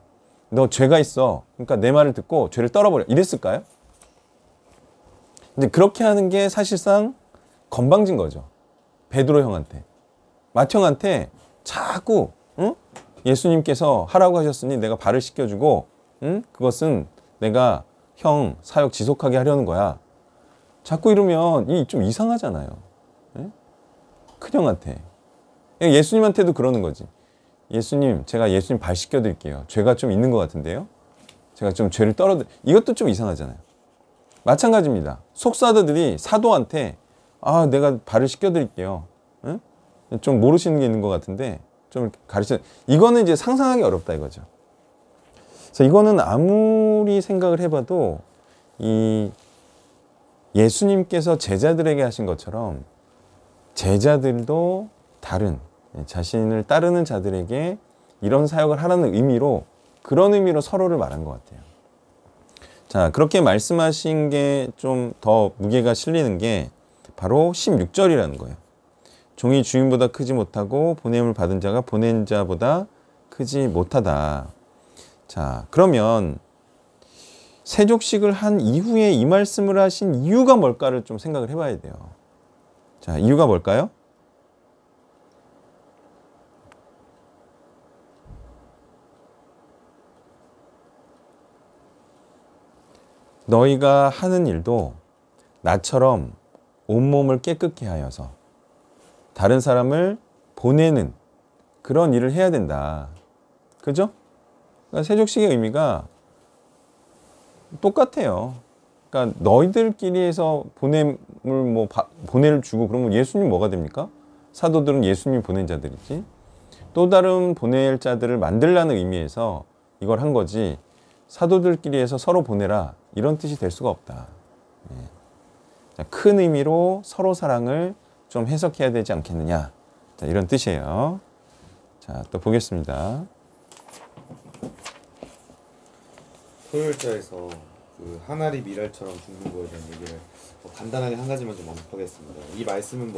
너 죄가 있어. 그러니까 내 말을 듣고 죄를 떨어버려. 이랬을까요? 근데 그렇게 하는 게 사실상 건방진 거죠. 베드로 형한테. 맏 형한테 자꾸 예수님께서 하라고 하셨으니 내가 발을 씻겨주고 그것은 내가 형 사역 지속하게 하려는 거야. 자꾸 이러면 이 좀 이상하잖아요. 큰형한테. 예수님한테도 그러는 거지. 예수님, 제가 예수님 발 씻겨드릴게요. 죄가 좀 있는 것 같은데요. 제가 좀 죄를 이것도 좀 이상하잖아요. 마찬가지입니다. 속사도들이 사도한테 내가 발을 씻겨드릴게요. 좀 모르시는 게 있는 것 같은데 좀 이거는 이제 상상하기 어렵다 이거죠. 그래서 이거는 아무리 생각을 해봐도 이 예수님께서 제자들에게 하신 것처럼 제자들도 다른 자신을 따르는 자들에게 이런 사역을 하라는 의미로 그런 의미로 서로를 말한 것 같아요. 자, 그렇게 말씀하신 게 좀 더 무게가 실리는 게 바로 16절이라는 거예요. 종이 주인보다 크지 못하고 보냄을 받은 자가 보낸 자보다 크지 못하다. 자, 그러면 세족식을 한 이후에 이 말씀을 하신 이유가 뭘까를 좀 생각을 해봐야 돼요. 자, 이유가 뭘까요? 너희가 하는 일도 나처럼 온몸을 깨끗게 하여서 다른 사람을 보내는 그런 일을 해야 된다. 그죠? 그러니까 세족식의 의미가 똑같아요. 그러니까 너희들끼리 해서 보냄을 주고 그러면 예수님 뭐가 됩니까? 사도들은 예수님이 보낸 자들이지. 또 다른 보낼 자들을 만들라는 의미에서 이걸 한 거지. 사도들끼리 해서 서로 보내라. 이런 뜻이 될 수가 없다. 자, 큰 의미로 서로 사랑을 좀 해석해야 되지 않겠느냐. 자, 이런 뜻이에요. 자, 또 보겠습니다. 토요일자에서 그 하나리 미랄처럼 죽는 거에 대한 얘기를 간단하게 한 가지만 좀 언급하겠습니다. 이 말씀은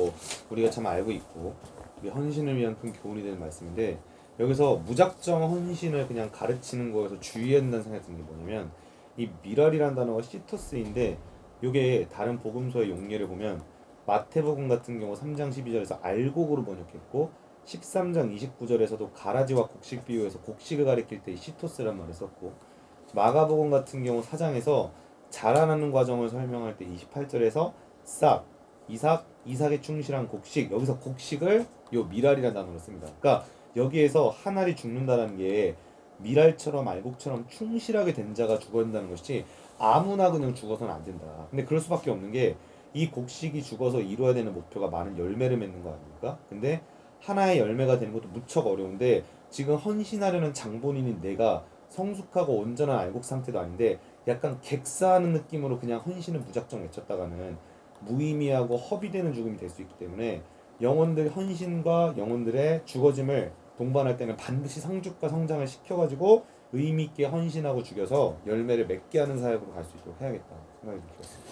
우리가 참 알고 있고 우리 헌신을 위한 큰 교훈이 되는 말씀인데 여기서 무작정 헌신을 그냥 가르치는 거에서 주의해야 된다는 생각이 드는 게 뭐냐면 이 미랄이라는 단어가 시토스인데 이게 다른 복음서의 용례를 보면 마태복음 같은 경우 3장 12절에서 알곡으로 번역했고 13장 29절에서도 가라지와 곡식 비유해서 곡식을 가리킬 때 시토스란 말을 썼고 마가복음 같은 경우 4장에서 자라나는 과정을 설명할 때 28절에서 이삭에 충실한 곡식 여기서 곡식을 요 미랄이라는 단어로 씁니다. 그러니까 여기에서 한 알이 죽는다는 게 미랄처럼 알곡처럼 충실하게 된 자가 죽어야 된다는 것이 아무나 그냥 죽어서는 안 된다. 근데 그럴 수밖에 없는 게 이 곡식이 죽어서 이루어야 되는 목표가 많은 열매를 맺는 거 아닙니까? 근데 하나의 열매가 되는 것도 무척 어려운데 지금 헌신하려는 장본인인 내가 성숙하고 온전한 알곡 상태도 아닌데 약간 객사하는 느낌으로 그냥 헌신을 무작정 외쳤다가는 무의미하고 허비되는 죽음이 될 수 있기 때문에 헌신과 영혼들의 죽어짐을 동반할 때는 반드시 상죽과 성장을 시켜가지고 의미 있게 헌신하고 죽여서 열매를 맺게 하는 사역으로 갈 수 있도록 해야겠다 생각이 들었습니다.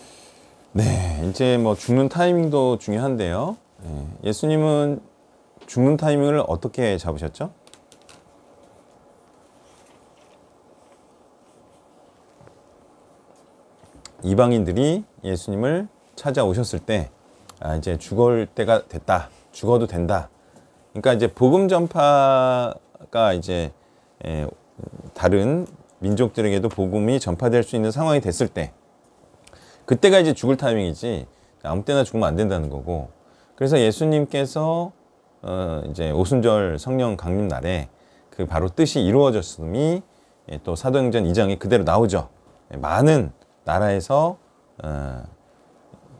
네, 이제 죽는 타이밍도 중요한데요. 예수님은 죽는 타이밍을 어떻게 잡으셨죠? 이방인들이 예수님을 찾아오셨을 때 이제 죽을 때가 됐다. 죽어도 된다. 그러니까 이제 복음 전파가 이제 다른 민족들에게도 복음이 전파될 수 있는 상황이 됐을 때 그때가 이제 죽을 타이밍이지 아무 때나 죽으면 안 된다는 거고 그래서 예수님께서 이제 오순절 성령 강림 날에 그 바로 뜻이 이루어졌음이 또 사도행전 2장에 그대로 나오죠. 많은 나라에서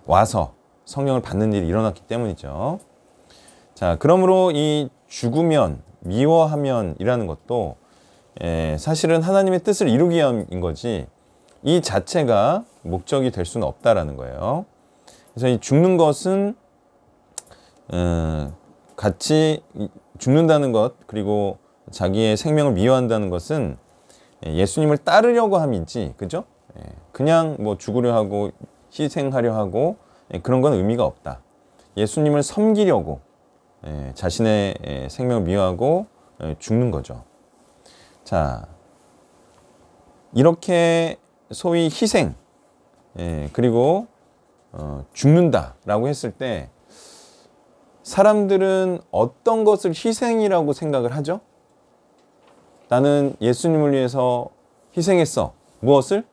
와서 성령을 받는 일이 일어났기 때문이죠. 자, 그러므로 이 죽으면, 미워하면이라는 것도 사실은 하나님의 뜻을 이루기 위함인 거지 이 자체가 목적이 될 수는 없다라는 거예요. 그래서 이 죽는 것은 같이 죽는다는 것, 그리고 자기의 생명을 미워한다는 것은 예수님을 따르려고 함이지, 그죠? 그냥 뭐 죽으려 하고 희생하려 하고 그런 건 의미가 없다. 예수님을 섬기려고 자신의 생명을 미워하고 죽는 거죠. 자, 이렇게 소위 희생, 그리고 죽는다라고 했을 때 사람들은 어떤 것을 희생이라고 생각을 하죠? 나는 예수님을 위해서 희생했어. 무엇을?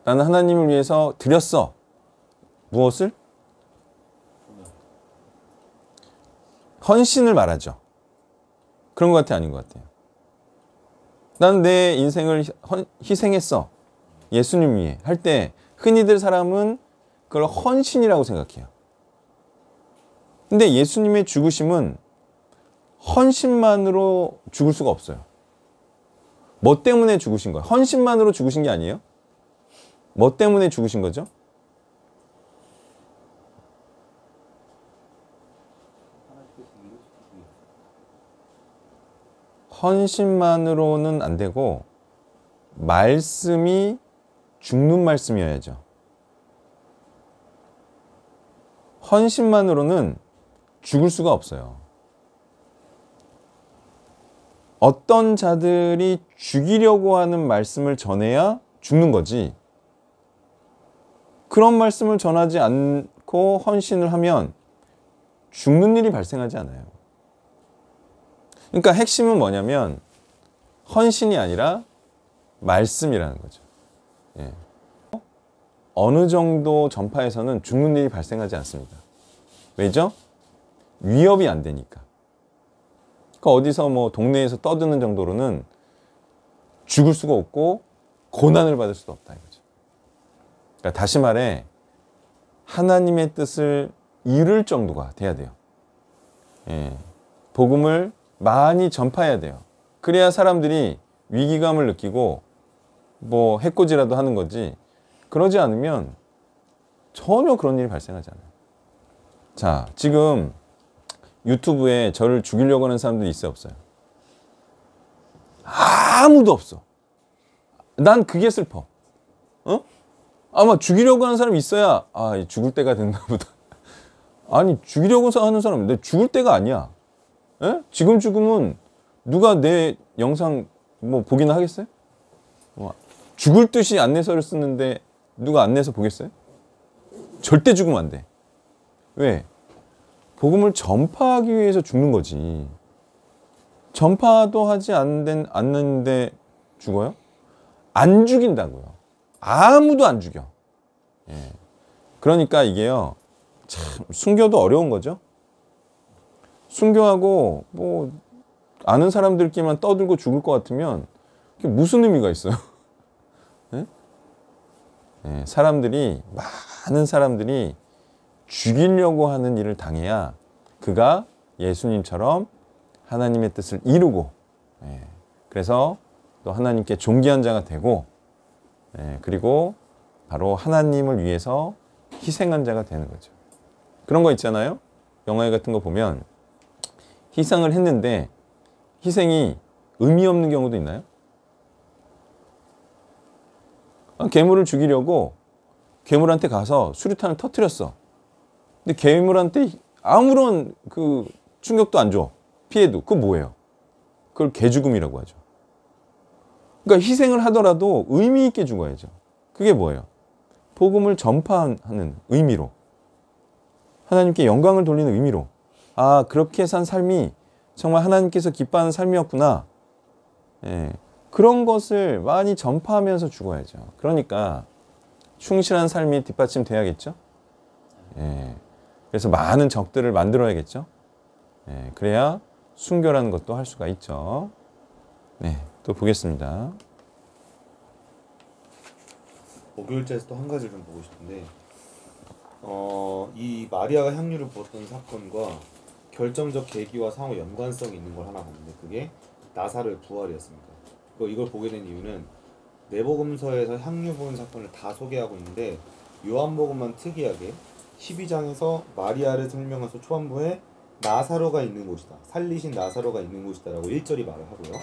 나는 하나님을 위해서 드렸어. 무엇을? 헌신을 말하죠. 그런 것 같아요? 아닌 것 같아요? 나는 내 인생을 희생했어. 예수님 위해. 할 때 흔히들 사람은 그걸 헌신이라고 생각해요. 근데 예수님의 죽으심은 헌신만으로 죽을 수가 없어요. 뭐 때문에 죽으신 거예요? 헌신만으로 죽으신 게 아니에요? 뭐 때문에 죽으신 거죠? 헌신만으로는 안 되고 말씀이 죽는 말씀이어야죠. 헌신만으로는 죽을 수가 없어요. 어떤 자들이 죽이려고 하는 말씀을 전해야 죽는 거지. 그런 말씀을 전하지 않고 헌신을 하면 죽는 일이 발생하지 않아요. 그러니까 핵심은 뭐냐면 헌신이 아니라 말씀이라는 거죠. 예. 어느 정도 전파에서는 죽는 일이 발생하지 않습니다. 왜죠? 위협이 안 되니까. 그러니까 어디서 뭐 동네에서 떠드는 정도로는 죽을 수가 없고 고난을 받을 수도 없다 이거죠. 그러니까 다시 말해 하나님의 뜻을 이룰 정도가 돼야 돼요. 예. 복음을 많이 전파해야 돼요. 그래야 사람들이 위기감을 느끼고 뭐 해코지라도 하는 거지. 그러지 않으면 전혀 그런 일이 발생하지 않아요. 자, 지금 유튜브에 저를 죽이려고 하는 사람들이 있어요, 없어요? 아무도 없어. 난 그게 슬퍼. 아마 죽이려고 하는 사람이 있어야 죽을 때가 됐나 보다. 아니, 죽이려고 하는 사람은 내 죽을 때가 아니야. 에? 지금 죽으면 누가 내 영상 뭐 보기나 하겠어요? 죽을 듯이 안내서를 쓰는데 누가 안내서 보겠어요? 절대 죽으면 안 돼. 왜? 복음을 전파하기 위해서 죽는 거지. 전파도 하지 않는데 죽어요? 안 죽인다고요. 아무도 안 죽여. 예. 그러니까 이게요, 참 순교도 어려운 거죠. 순교하고 뭐 아는 사람들끼리만 떠들고 죽을 것 같으면 그게 무슨 의미가 있어요? 예? 예, 많은 사람들이 죽이려고 하는 일을 당해야 그가 예수님처럼 하나님의 뜻을 이루고, 그래서 또 하나님께 존귀한 자가 되고, 그리고 바로 하나님을 위해서 희생한 자가 되는 거죠. 그런 거 있잖아요. 영화 같은 거 보면 희생을 했는데 희생이 의미 없는 경우도 있나요? 괴물을 죽이려고 괴물한테 가서 수류탄을 터뜨렸어. 근데 괴물한테 아무런 그 충격도 안 줘. 피해도. 그거 뭐예요? 그걸 개죽음이라고 하죠. 그러니까 희생을 하더라도 의미 있게 죽어야죠. 그게 뭐예요? 복음을 전파하는 의미로. 하나님께 영광을 돌리는 의미로. 그렇게 산 삶이 정말 하나님께서 기뻐하는 삶이었구나. 그런 것을 많이 전파하면서 죽어야죠. 그러니까 충실한 삶이 뒷받침돼야겠죠. 그래서 많은 적들을 만들어야겠죠. 그래야 순교라는 것도 할 수가 있죠. 네, 또 보겠습니다. 목요일자에서 또 한 가지를 좀 보고 싶은데 이 마리아가 향유를 부었던 사건과 결정적 계기와 상호 연관성이 있는 걸 하나 봤는데 그게 나사로의 부활이었습니다. 이걸 보게 된 이유는 내복음서에서 향유 부은 사건을 다 소개하고 있는데 요한복음만 특이하게 12장에서 마리아를 설명해서 초반부에 나사로가 있는 곳이다, 살리신 나사로가 있는 곳이다 라고 1절이 말을 하고요.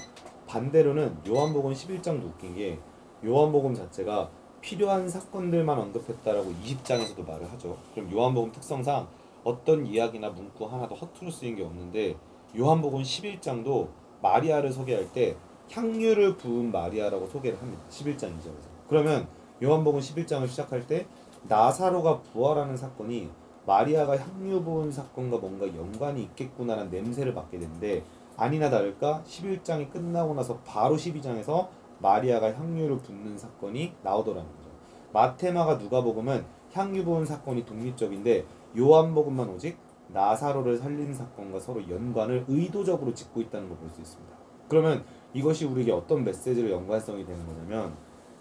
반대로는 요한복음 11장도 웃긴 게 요한복음 자체가 필요한 사건들만 언급했다라고 20장에서도 말을 하죠. 그럼 요한복음 특성상 어떤 이야기나 문구 하나도 허투루 쓰인 게 없는데 요한복음 11장도 마리아를 소개할 때 향유를 부은 마리아라고 소개를 합니다. 11장 2절에서. 그러면 요한복음 11장을 시작할 때 나사로가 부활하는 사건이 마리아가 향유 부은 사건과 뭔가 연관이 있겠구나라는 냄새를 맡게 되는데 아니나 다를까 11장이 끝나고 나서 바로 12장에서 마리아가 향유를 붓는 사건이 나오더라는 거죠. 마테마가 누가복음은 향유 부은 사건이 독립적인데 요한복음만 오직 나사로를 살린 사건과 서로 연관을 의도적으로 짓고 있다는 걸 볼 수 있습니다. 그러면 이것이 우리에게 어떤 메시지로 연관성이 되는 거냐면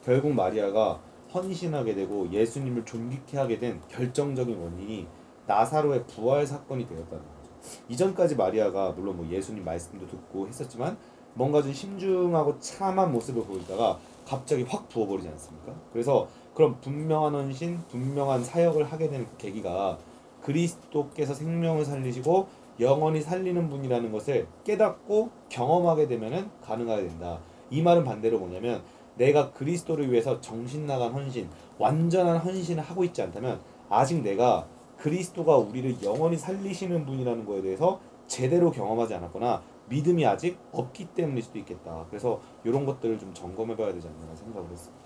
결국 마리아가 헌신하게 되고 예수님을 존귀케 하게 된 결정적인 원인이 나사로의 부활 사건이 되었다는 거죠. 이전까지 마리아가 물론 뭐 예수님 말씀도 듣고 했었지만 뭔가 좀 심중하고 참한 모습을 보이다가 갑자기 확 부어버리지 않습니까? 그래서 그런 분명한 헌신, 분명한 사역을 하게 되는 그 계기가 그리스도께서 생명을 살리시고 영원히 살리는 분이라는 것을 깨닫고 경험하게 되면은 가능하게 된다. 이 말은 반대로 뭐냐면 내가 그리스도를 위해서 정신 나간 헌신, 완전한 헌신을 하고 있지 않다면 아직 내가 그리스도가 우리를 영원히 살리시는 분이라는 거에 대해서 제대로 경험하지 않았거나 믿음이 아직 없기 때문일 수도 있겠다. 그래서 이런 것들을 좀 점검해 봐야 되지 않나 생각을 했습니다.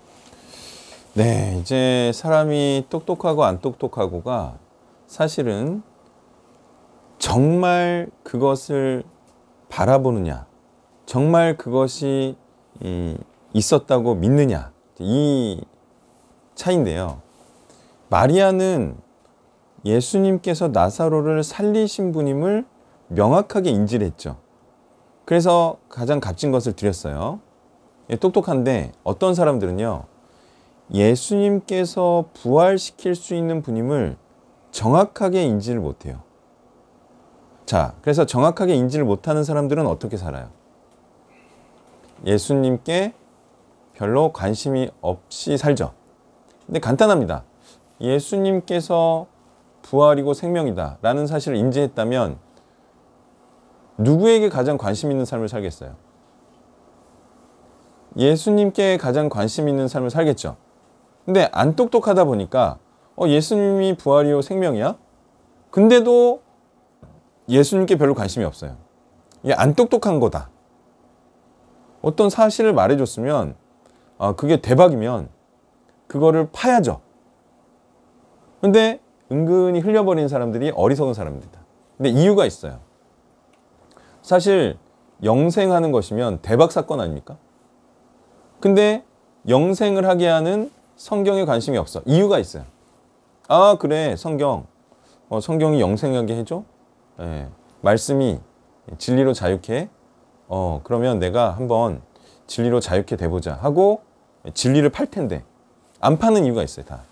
네, 이제 사람이 똑똑하고 안 똑똑하고가 사실은 정말 그것을 바라보느냐, 정말 그것이 있었다고 믿느냐, 이 차이인데요. 마리아는 예수님께서 나사로를 살리신 분임을 명확하게 인지를 했죠. 그래서 가장 값진 것을 드렸어요. 똑똑한데 어떤 사람들은요, 예수님께서 부활시킬 수 있는 분임을 정확하게 인지를 못해요. 자, 그래서 정확하게 인지를 못하는 사람들은 어떻게 살아요? 예수님께 별로 관심이 없이 살죠. 근데 간단합니다. 예수님께서 부활이고 생명이다 라는 사실을 인지했다면 누구에게 가장 관심 있는 삶을 살겠어요? 예수님께 가장 관심 있는 삶을 살겠죠. 근데 안 똑똑하다 보니까 예수님이 부활이요 생명이야? 근데도 예수님께 별로 관심이 없어요. 이게 안 똑똑한 거다. 어떤 사실을 말해줬으면 그게 대박이면 그거를 파야죠. 근데 은근히 흘려버리는 사람들이 어리석은 사람들이다. 근데 이유가 있어요. 사실 영생하는 것이면 대박 사건 아닙니까? 근데 영생을 하게 하는 성경에 관심이 없어. 이유가 있어요. 아, 그래, 성경이 영생하게 해줘? 네. 말씀이 진리로 자유케 그러면 내가 한번 진리로 자유케 돼보자 하고 진리를 팔 텐데 안 파는 이유가 있어요. 다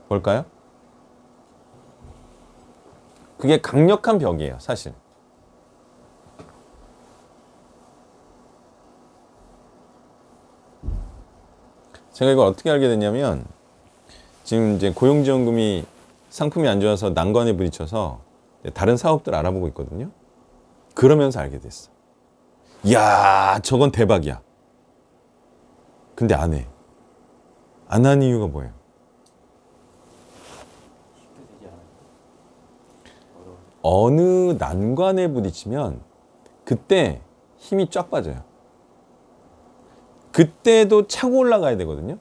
뭘까요? 그게 강력한 벽이에요. 사실 제가 이걸 어떻게 알게 됐냐면 지금 이제 고용지원금이 상품이 안 좋아서 난관에 부딪혀서 다른 사업들 알아보고 있거든요. 그러면서 알게 됐어. 이야, 저건 대박이야. 근데 안 해. 안 하는 이유가 뭐예요? 어느 난관에 부딪히면 그때 힘이 쫙 빠져요. 그때도 차고 올라가야 되거든요.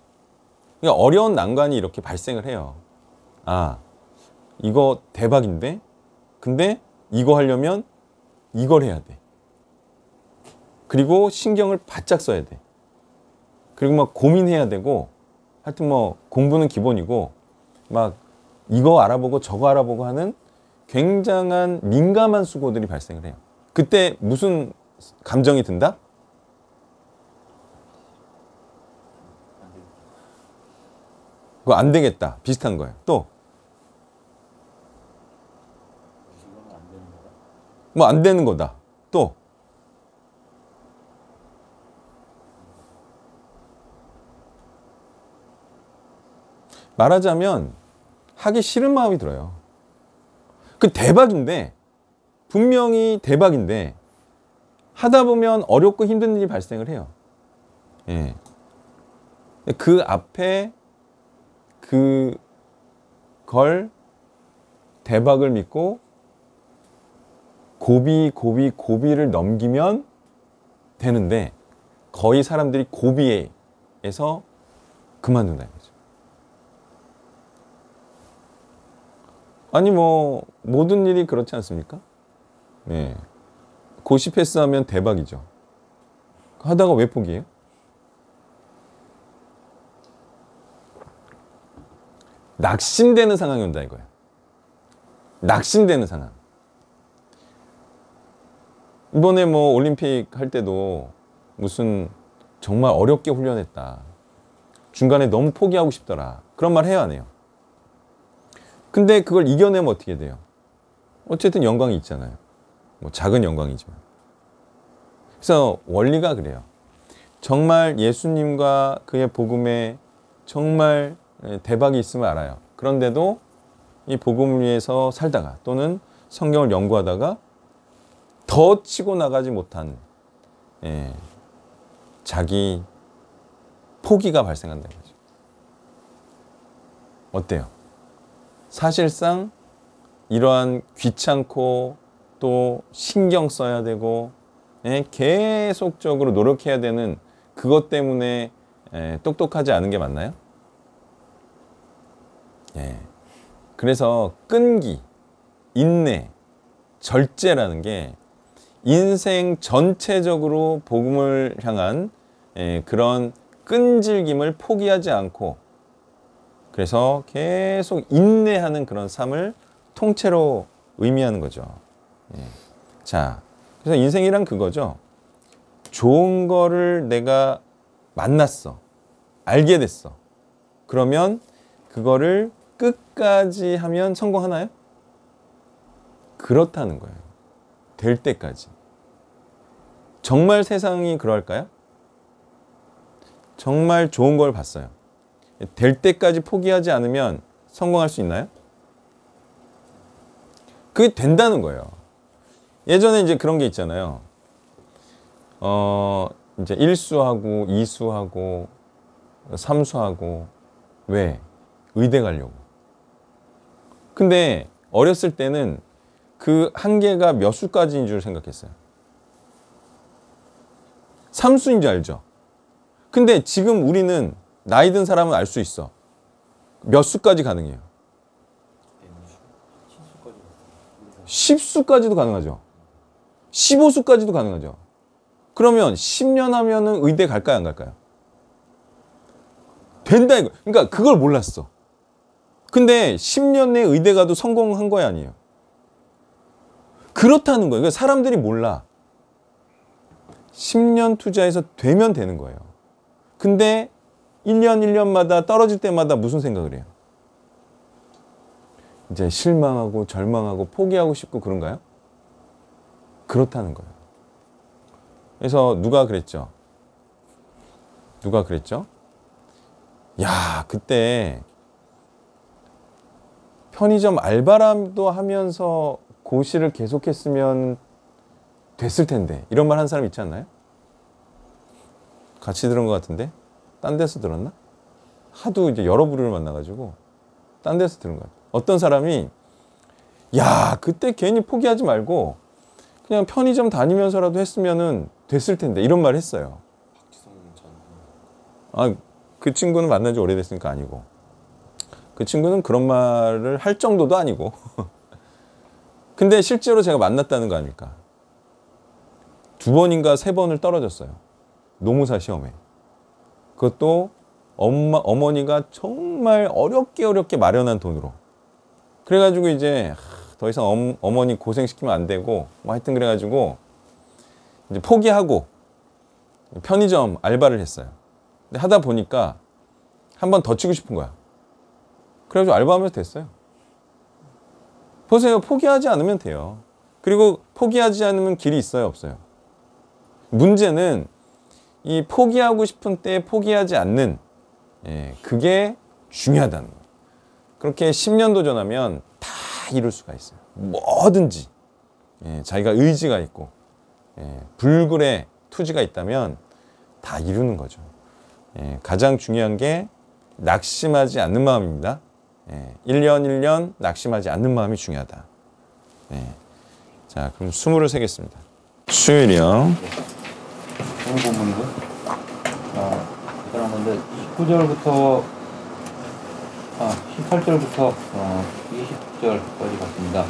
그러니까 어려운 난관이 이렇게 발생을 해요. 아, 이거 대박인데? 근데 이거 하려면 이걸 해야 돼. 그리고 신경을 바짝 써야 돼. 그리고 막 고민해야 되고, 하여튼 뭐 공부는 기본이고, 막 이거 알아보고 저거 알아보고 하는 굉장한 민감한 수고들이 발생을 해요. 그때 무슨 감정이 든다? 그거 안 되겠다. 비슷한 거예요. 또 뭐 안 되는 거다. 또 말하자면 하기 싫은 마음이 들어요. 그 대박인데, 분명히 대박인데 하다 보면 어렵고 힘든 일이 발생을 해요. 예. 그 앞에 그걸 대박을 믿고 고비를 넘기면 되는데, 거의 사람들이 고비에서 그만둔다 이거죠. 아니 뭐 모든 일이 그렇지 않습니까? 예. 고시 패스하면 대박이죠. 하다가 왜 포기해요? 낙심되는 상황이 온다 이거예요. 낙심되는 상황. 이번에 뭐 올림픽 할 때도 무슨 정말 어렵게 훈련했다. 중간에 너무 포기하고 싶더라. 그런 말 해요, 안 해요? 근데 그걸 이겨내면 어떻게 돼요? 어쨌든 영광이 있잖아요. 뭐 작은 영광이지만. 그래서 원리가 그래요. 정말 예수님과 그의 복음에 정말 대박이 있음을 알아요. 그런데도 이 복음을 위해서 살다가 또는 성경을 연구하다가 더 치고 나가지 못한 자기 포기가 발생한다는 거죠. 어때요? 사실상 이러한 귀찮고 또 신경 써야 되고 계속적으로 노력해야 되는 그것 때문에 똑똑하지 않은 게 맞나요? 그래서 끈기, 인내, 절제라는 게 인생 전체적으로 복음을 향한 그런 끈질김을 포기하지 않고, 그래서 계속 인내하는 그런 삶을 통째로 의미하는 거죠. 자, 그래서 인생이란 그거죠. 좋은 거를 내가 만났어. 알게 됐어. 그러면 그거를 끝까지 하면 성공하나요? 그렇다는 거예요. 될 때까지. 정말 세상이 그럴까요? 정말 좋은 걸 봤어요. 될 때까지 포기하지 않으면 성공할 수 있나요? 그게 된다는 거예요. 예전에 이제 그런 게 있잖아요. 이제 1수하고 2수하고 3수하고 왜? 의대 가려고. 근데 어렸을 때는 그 한계가 몇 수까지인 줄 생각했어요. 3수인 줄 알죠? 근데 지금 우리는 나이 든 사람은 알 수 있어. 몇 수까지 가능해요? 10수까지도 가능하죠. 15수까지도 가능하죠. 그러면 10년 하면은 의대 갈까요, 안 갈까요? 된다 이거. 그러니까 그걸 몰랐어. 근데 10년 내에 의대 가도 성공한 거야, 아니에요? 그렇다는 거예요. 그러니까 사람들이 몰라. 10년 투자해서 되면 되는 거예요. 근데 1년 1년마다 떨어질 때마다 무슨 생각을 해요? 이제 실망하고 절망하고 포기하고 싶고 그런가요? 그렇다는 거예요. 그래서 누가 그랬죠? 야, 그때 편의점 알바람도 하면서 고시를 계속했으면 됐을 텐데, 이런 말 한 사람 있지 않나요? 같이 들은 것 같은데? 딴 데서 들었나? 하도 이제 여러 부류를 만나가지고 딴 데서 들은 것 같아요. 어떤 사람이 야, 그때 괜히 포기하지 말고 그냥 편의점 다니면서라도 했으면은 됐을 텐데, 이런 말 했어요. 아, 그 친구는 만난 지 오래됐으니까 아니고, 그 친구는 그런 말을 할 정도도 아니고 근데 실제로 제가 만났다는 거 아닙니까? 2번인가 3번을 떨어졌어요. 노무사 시험에. 그것도 어머니가 정말 어렵게 마련한 돈으로. 그래가지고 이제 더 이상 어머니 고생시키면 안 되고 뭐 하여튼 그래가지고 이제 포기하고 편의점 알바를 했어요. 근데 하다 보니까 한 번 더 치고 싶은 거야. 그래가지고 알바하면서 됐어요. 보세요. 포기하지 않으면 돼요. 그리고 포기하지 않으면 길이 있어요, 없어요? 문제는 이 포기하고 싶은 때에 포기하지 않는, 그게 중요하다는 거예요. 그렇게 10년 도전하면 다 이룰 수가 있어요. 뭐든지. 자기가 의지가 있고, 불굴의 투지가 있다면 다 이루는 거죠. 가장 중요한 게 낙심하지 않는 마음입니다. 1년 1년 낙심하지 않는 마음이 중요하다. 자, 그럼 수무를 세겠습니다. 수율이요. 오늘 본문이고, 그 사람 건데 19절부터 18절부터 20절까지 갔습니다.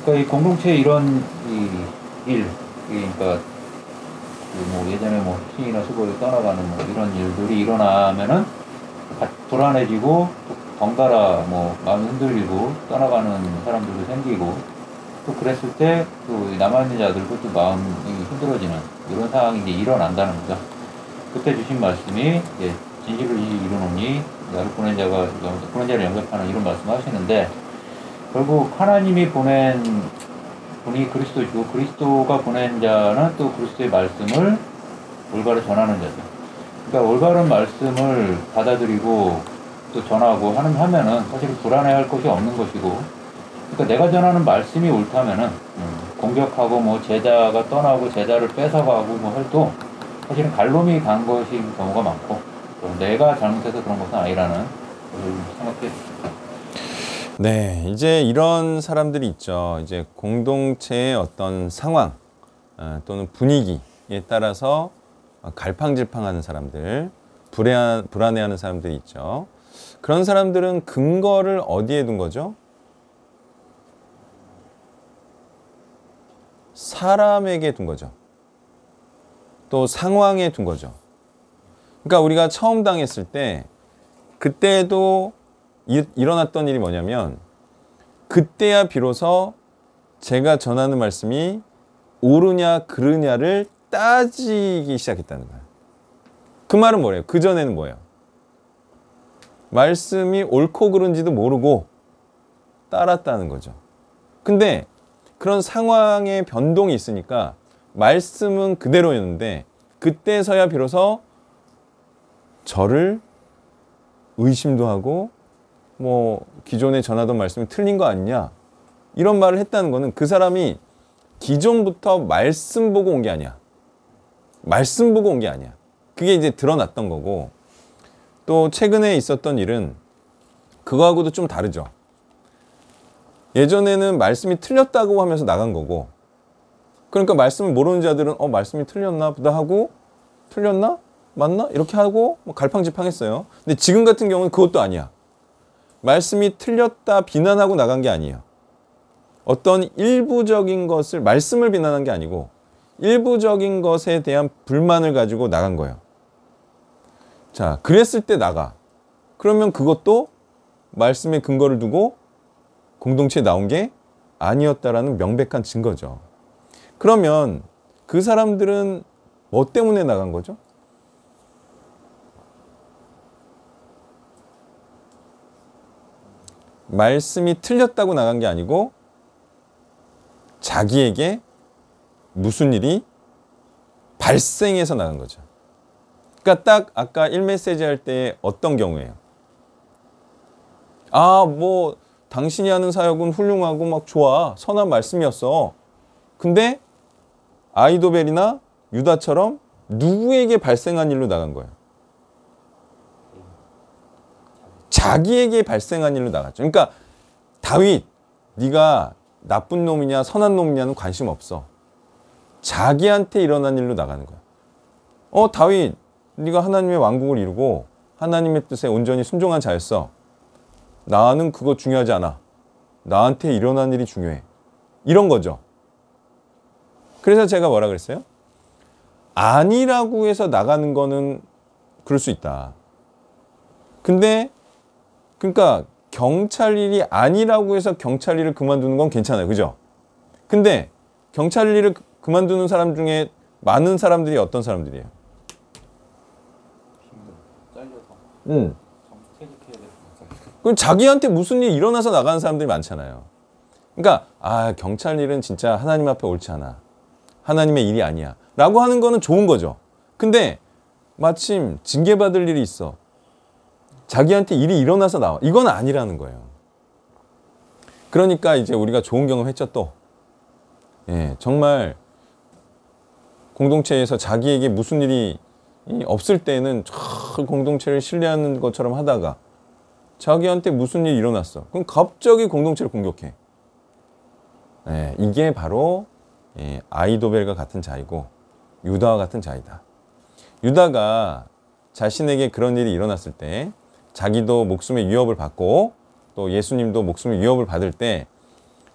그러니까 이 공동체에 이런 그러니까 뭐 예전에 뭐 신이나 수고를 떠나가는 뭐 이런 일들이 일어나면은 불안해지고 또 덩달아 뭐 마음이 흔들리고 떠나가는 사람들도 생기고 또 그랬을 때 또 남아있는 자들도 또 마음이 힘들어지는 이런 상황이 이제 일어난다는 거죠. 그때 주신 말씀이 이제 진실을 이루노니 나를 보낸 자를 영접하는 이런 말씀하시는데 결국 하나님이 보낸 분이 그리스도이고 그리스도가 보낸 자는 또 그리스도의 말씀을 올바로 전하는 자죠. 그러니까 올바른 말씀을 받아들이고 또 전하고 하면은 사실 불안해할 것이 없는 것이고, 그러니까 내가 전하는 말씀이 옳다면은 공격하고 뭐 제자가 떠나고 제자를 뺏어가고 뭐 해도 사실은 갈롬이 간 것인 경우가 많고 또 내가 잘못해서 그런 것은 아니라는 것을 생각해 줍니다. 네, 이제 이런 사람들이 있죠. 이제 공동체의 어떤 상황 또는 분위기에 따라서 갈팡질팡하는 사람들, 불안해하는 사람들이 있죠. 그런 사람들은 근거를 어디에 둔 거죠? 사람에게 둔 거죠. 또 상황에 둔 거죠. 그러니까 우리가 처음 당했을 때 그때도 일어났던 일이 뭐냐면 그때야 비로소 제가 전하는 말씀이 옳으냐 그르냐를 따지기 시작했다는 거예요. 그 말은 뭐예요? 그전에는 뭐예요? 말씀이 옳고 그른지도 모르고 따랐다는 거죠. 근데 그런 상황의 변동이 있으니까 말씀은 그대로였는데 그때서야 비로소 저를 의심도 하고 뭐 기존에 전하던 말씀이 틀린 거 아니냐 이런 말을 했다는 거는 그 사람이 기존부터 말씀 보고 온 게 아니야. 말씀 보고 온 게 아니야. 그게 이제 드러났던 거고, 또 최근에 있었던 일은 그거하고도 좀 다르죠. 예전에는 말씀이 틀렸다고 하면서 나간 거고, 그러니까 말씀을 모르는 자들은 말씀이 틀렸나 보다 하고 틀렸나? 맞나? 이렇게 하고 뭐 갈팡질팡했어요. 근데 지금 같은 경우는 그것도 아니야. 말씀이 틀렸다 비난하고 나간 게 아니에요. 어떤 일부적인 것을, 말씀을 비난한 게 아니고 일부적인 것에 대한 불만을 가지고 나간 거예요. 자, 그랬을 때 나가. 그러면 그것도 말씀에 근거를 두고 공동체에 나온 게 아니었다라는 명백한 증거죠. 그러면 그 사람들은 뭐 때문에 나간 거죠? 말씀이 틀렸다고 나간 게 아니고 자기에게 무슨 일이 발생해서 나간 거죠. 그러니까 딱 아까 1메시지 할 때 어떤 경우예요? 뭐 당신이 하는 사역은 훌륭하고 막 좋아. 선한 말씀이었어. 근데 아이도벨이나 유다처럼 누구에게 발생한 일로 나간 거예요? 자기에게 발생한 일로 나갔죠. 그러니까 다윗, 네가 나쁜 놈이냐 선한 놈이냐는 관심 없어. 자기한테 일어난 일로 나가는 거야. 다윗, 네가 하나님의 왕국을 이루고 하나님의 뜻에 온전히 순종한 자였어. 나는 그거 중요하지 않아. 나한테 일어난 일이 중요해. 이런 거죠. 그래서 제가 뭐라 그랬어요? 아니라고 해서 나가는 거는 그럴 수 있다. 근데 그러니까 경찰 일이 아니라고 해서 경찰 일을 그만두는 건 괜찮아요. 그죠? 근데 경찰 일을 그만두는 사람 중에 많은 사람들이 어떤 사람들이에요? 잘려서 그럼 자기한테 무슨 일이 일어나서 나가는 사람들이 많잖아요. 그러니까 경찰 일은 진짜 하나님 앞에 옳지 않아. 하나님의 일이 아니야. 라고 하는 거는 좋은 거죠. 근데 마침 징계받을 일이 있어. 자기한테 일이 일어나서 나와. 이건 아니라는 거예요. 그러니까 이제 우리가 좋은 경험 했죠 또. 예, 정말 공동체에서 자기에게 무슨 일이 없을 때는 저 공동체를 신뢰하는 것처럼 하다가 자기한테 무슨 일이 일어났어. 그럼 갑자기 공동체를 공격해. 예, 이게 바로 아이도벨과 같은 자이고 유다와 같은 자이다. 유다가 자신에게 그런 일이 일어났을 때 자기도 목숨의 위협을 받고 또 예수님도 목숨의 위협을 받을 때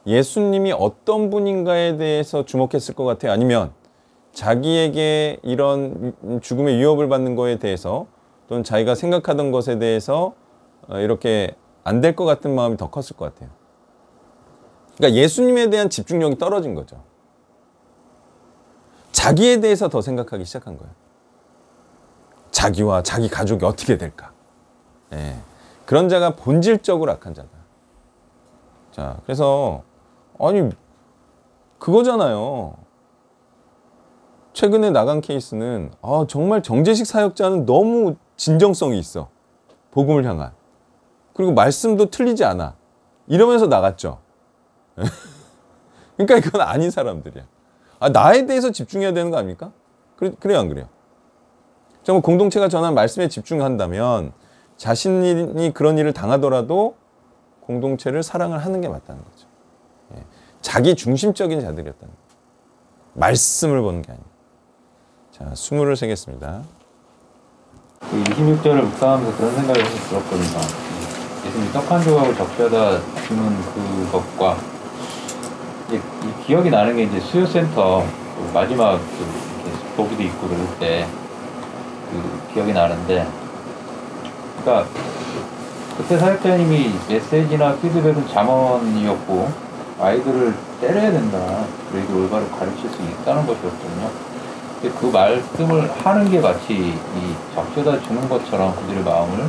예수님이 어떤 분인가에 대해서 주목했을 것 같아요? 아니면 자기에게 이런 죽음의 위협을 받는 거에 대해서 또는 자기가 생각하던 것에 대해서 이렇게 안 될 것 같은 마음이 더 컸을 것 같아요. 그러니까 예수님에 대한 집중력이 떨어진 거죠. 자기에 대해서 더 생각하기 시작한 거예요. 자기와 자기 가족이 어떻게 될까. 예. 그런 자가 본질적으로 악한 자다. 자, 그래서 아니 그거잖아요. 최근에 나간 케이스는 정말 정재식 사역자는 너무 진정성이 있어. 복음을 향한. 그리고 말씀도 틀리지 않아. 이러면서 나갔죠. 그러니까 이건 아닌 사람들이야. 나에 대해서 집중해야 되는 거 아닙니까? 그래요, 안 그래요? 정말 공동체가 전한 말씀에 집중한다면 자신이 그런 일을 당하더라도 공동체를 사랑을 하는 게 맞다는 거죠. 예. 자기 중심적인 자들이었다는 거예요. 말씀을 보는 게 아니에요. 자, 수무를 세겠습니다. 26절을 묵상하면서 그런 생각이 들었거든요. 예수님이 떡 한 조각을 적셔다 주는 그것과 이 기억이 나는 게 이제 수요센터 마지막 이렇게 보기도 있고 그럴 때 기억이 나는데, 그러니까 그때 사역자님이 메시지나 피드백은 잠언이었고 아이들을 때려야 된다. 그래도 올바로 가르칠 수 있다는 것이었거든요. 근데 그 말씀을 하는 게 마치 이 적셔다 주는 것처럼 그들의 마음을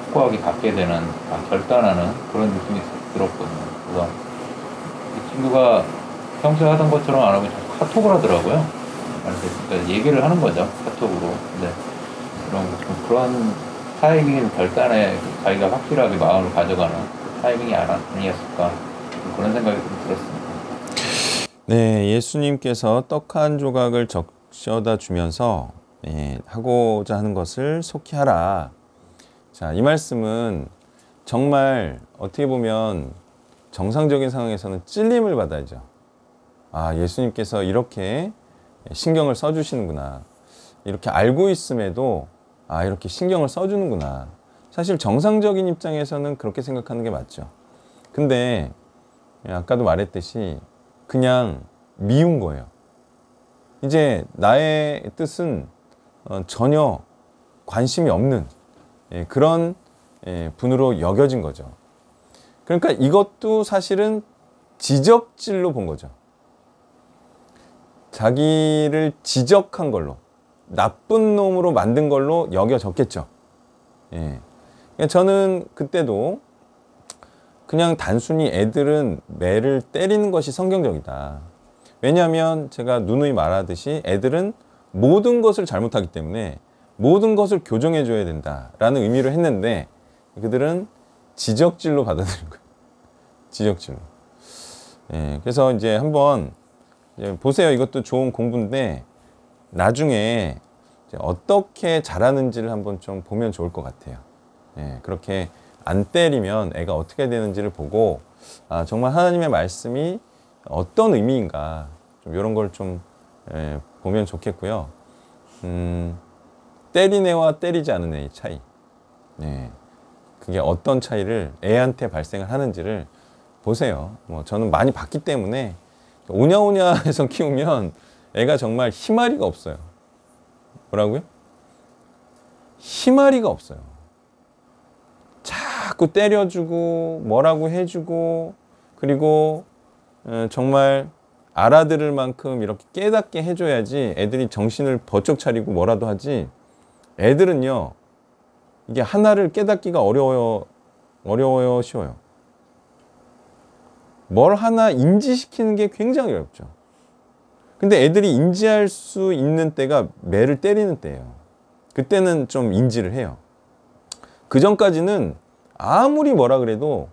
확고하게 갖게 되는, 결단하는 그런 느낌이 들었거든요. 그래서 이 친구가 평소에 하던 것처럼 안 하고 자꾸 카톡을 하더라고요. 그러니까 얘기를 하는 거죠, 카톡으로. 근데 그런 타이밍의 결단에 자기가 확실하게 마음을 가져가는 타이밍이 아니었을까, 그런 생각이 좀 들었습니다. 네, 예수님께서 떡 한 조각을 적셔다 주면서 하고자 하는 것을 속히 하라. 자, 이 말씀은 정말 어떻게 보면 정상적인 상황에서는 찔림을 받아야죠. 예수님께서 이렇게 신경을 써주시는구나. 이렇게 알고 있음에도 이렇게 신경을 써주는구나. 사실 정상적인 입장에서는 그렇게 생각하는 게 맞죠. 근데 아까도 말했듯이 그냥 미운 거예요. 이제 나의 뜻은 전혀 관심이 없는 그런 분으로 여겨진 거죠. 그러니까 이것도 사실은 지적질로 본 거죠. 자기를 지적한 걸로, 나쁜 놈으로 만든 걸로 여겨졌겠죠. 그러니까 저는 그때도 그냥 단순히 애들은 매를 때리는 것이 성경적이다. 왜냐하면 제가 누누이 말하듯이 애들은 모든 것을 잘못하기 때문에 모든 것을 교정해줘야 된다라는 의미로 했는데 그들은 지적질로 받아들인 거예요. 지적질로. 그래서 이제 한번 보세요. 이것도 좋은 공부인데 나중에 어떻게 자라는지를 한번 좀 보면 좋을 것 같아요. 그렇게 안 때리면 애가 어떻게 되는지를 보고 정말 하나님의 말씀이 어떤 의미인가 좀 이런 걸 좀 보면 좋겠고요. 때린 애와 때리지 않은 애의 차이, 그게 어떤 차이를 애한테 발생을 하는지를 보세요. 저는 많이 봤기 때문에 오냐오냐 해서 키우면 애가 정말 희마리가 없어요. 뭐라고요? 희마리가 없어요. 자꾸 때려주고 뭐라고 해주고 그리고 정말 알아들을 만큼 이렇게 깨닫게 해줘야지 애들이 정신을 번쩍 차리고 뭐라도 하지. 애들은요 이게 하나를 깨닫기가 어려워요 쉬워요. 뭘 하나 인지시키는 게 굉장히 어렵죠. 근데 애들이 인지할 수 있는 때가 매를 때리는 때예요. 그때는 좀 인지를 해요. 그 전까지는 아무리 뭐라 그래도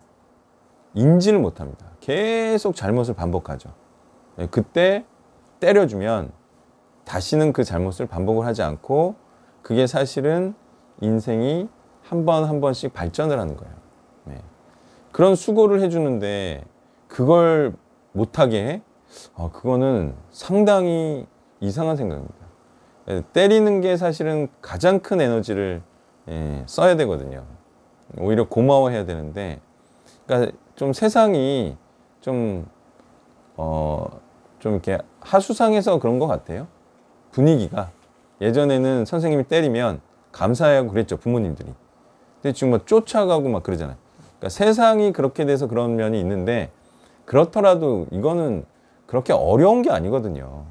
인지를 못합니다. 계속 잘못을 반복하죠. 그때 때려주면 다시는 그 잘못을 반복을 하지 않고 그게 사실은 인생이 한 번 한 번씩 발전을 하는 거예요. 네. 그런 수고를 해주는데 그걸 못하게 해? 그거는 상당히 이상한 생각입니다. 때리는 게 사실은 가장 큰 에너지를 써야 되거든요. 오히려 고마워해야 되는데, 그러니까 좀 세상이 좀 이렇게 하수상해서 그런 것 같아요. 분위기가. 예전에는 선생님이 때리면 감사하고 그랬죠, 부모님들이. 근데 지금 뭐 쫓아가고 막 그러잖아요. 그러니까 세상이 그렇게 돼서 그런 면이 있는데, 그렇더라도 이거는 그렇게 어려운 게 아니거든요.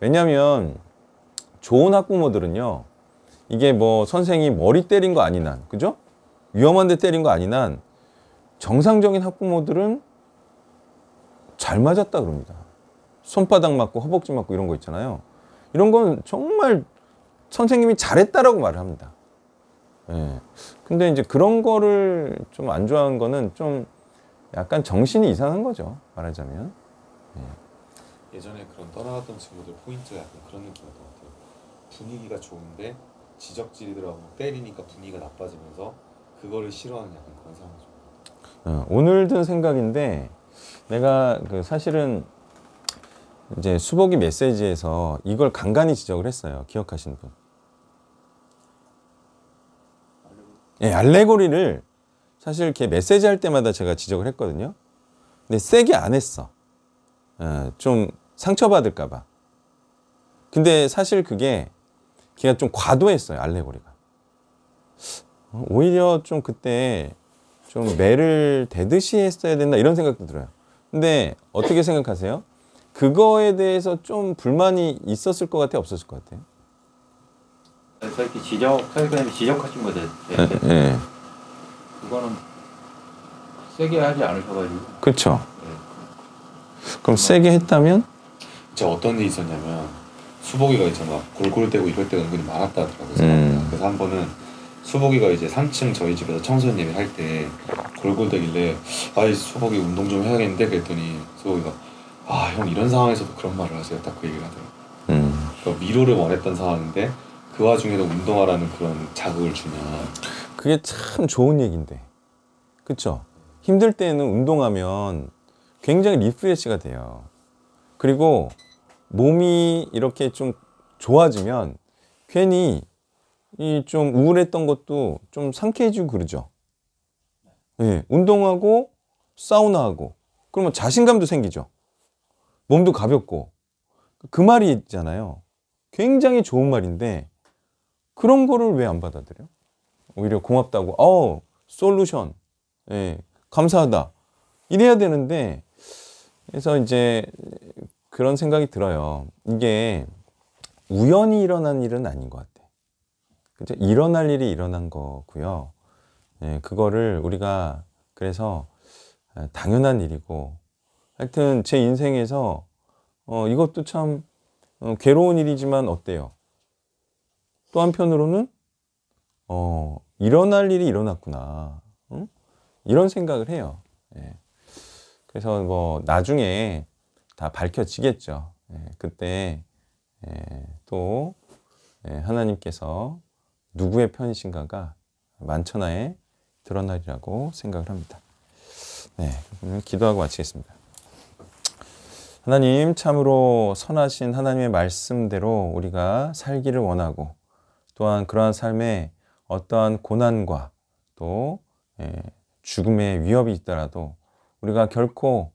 왜냐하면 좋은 학부모들은요, 이게 뭐 선생이 머리 때린 거 아닌 한, 그죠? 위험한데 때린 거 아닌 한 정상적인 학부모들은 잘 맞았다 그럽니다. 손바닥 맞고 허벅지 맞고 이런 거 있잖아요. 이런 건 정말 선생님이 잘했다라고 말을 합니다. 예. 근데 이제 그런 거를 좀 안 좋아하는 거는 좀 약간 정신이 이상한 거죠, 말하자면. 예전에 그런 떠나갔던 친구들 포인트가 약간 그런 느낌이었던 것 같아요. 분위기가 좋은데 지적질이더라고 때리니까 분위기가 나빠지면서 그거를 싫어하는 약간 그런 상황이죠. 오늘 든 생각인데 내가 사실은 이제 수복이 메시지에서 이걸 간간히 지적을 했어요. 기억하시는 분? 예, 알레고리를 사실 이렇게 메시지 할 때마다 제가 지적을 했거든요. 근데 세게 안 했어. 좀 상처받을까 봐. 근데 사실 그게 걔가 좀 과도했어요, 알레고리가. 오히려 좀 그때 좀 매를 대듯이 했어야 된다 이런 생각도 들어요. 근데 어떻게 생각하세요? 그거에 대해서 좀 불만이 있었을 것 같아요, 없었을 것 같아요? 이렇게 선생님이 지적하신 거죠. 예. 그거는 세게 하지 않으셔가지고. 그렇죠. 네. 그럼 세게 했다면? 제가 어떤 일이 있었냐면 수복이가 이제 막 골골대고 이럴 때가 은근히 많았다 하더라고요. 그래서 한 번은 수복이가 이제 3층 저희 집에서 청소년 예배 할 때 골골대길래 아이 수복이 운동 좀 해야겠는데 그랬더니 수복이가 아 형 이런 상황에서도 그런 말을 하세요. 딱 그 얘기를 하더라고요. 그러니까 위로를 원했던 상황인데 그 와중에도 운동하라는 그런 자극을 주냐. 그게 참 좋은 얘기인데. 그렇죠? 힘들 때는 운동하면 굉장히 리프레시가 돼요. 그리고 몸이 이렇게 좀 좋아지면 괜히 이 좀 우울했던 것도 좀 상쾌해지고 그러죠. 예, 운동하고 사우나하고 그러면 자신감도 생기죠. 몸도 가볍고. 그 말이 있잖아요. 굉장히 좋은 말인데 그런 거를 왜 안 받아들여? 오히려 고맙다고 솔루션, 예, 감사하다 이래야 되는데. 그래서 이제 그런 생각이 들어요. 이게 우연히 일어난 일은 아닌 것 같아. 그죠? 일어날 일이 일어난 거고요. 예, 그거를 우리가 그래서 당연한 일이고, 하여튼 제 인생에서 이것도 참 괴로운 일이지만 어때요? 또 한편으로는 일어날 일이 일어났구나, 응? 이런 생각을 해요. 예. 그래서 뭐 나중에 다 밝혀지겠죠. 예, 그때 또 하나님께서 누구의 편이신가가 만천하에 드러나리라고 생각을 합니다. 네, 그러면 기도하고 마치겠습니다. 하나님, 참으로 선하신 하나님의 말씀대로 우리가 살기를 원하고, 또한 그러한 삶에 어떠한 고난과 또 죽음의 위협이 있더라도 우리가 결코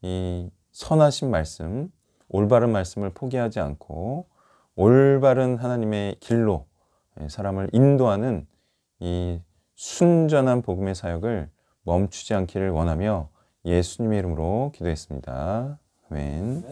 이 선하신 말씀, 올바른 말씀을 포기하지 않고 올바른 하나님의 길로 사람을 인도하는 이 순전한 복음의 사역을 멈추지 않기를 원하며 예수님의 이름으로 기도했습니다. 아멘.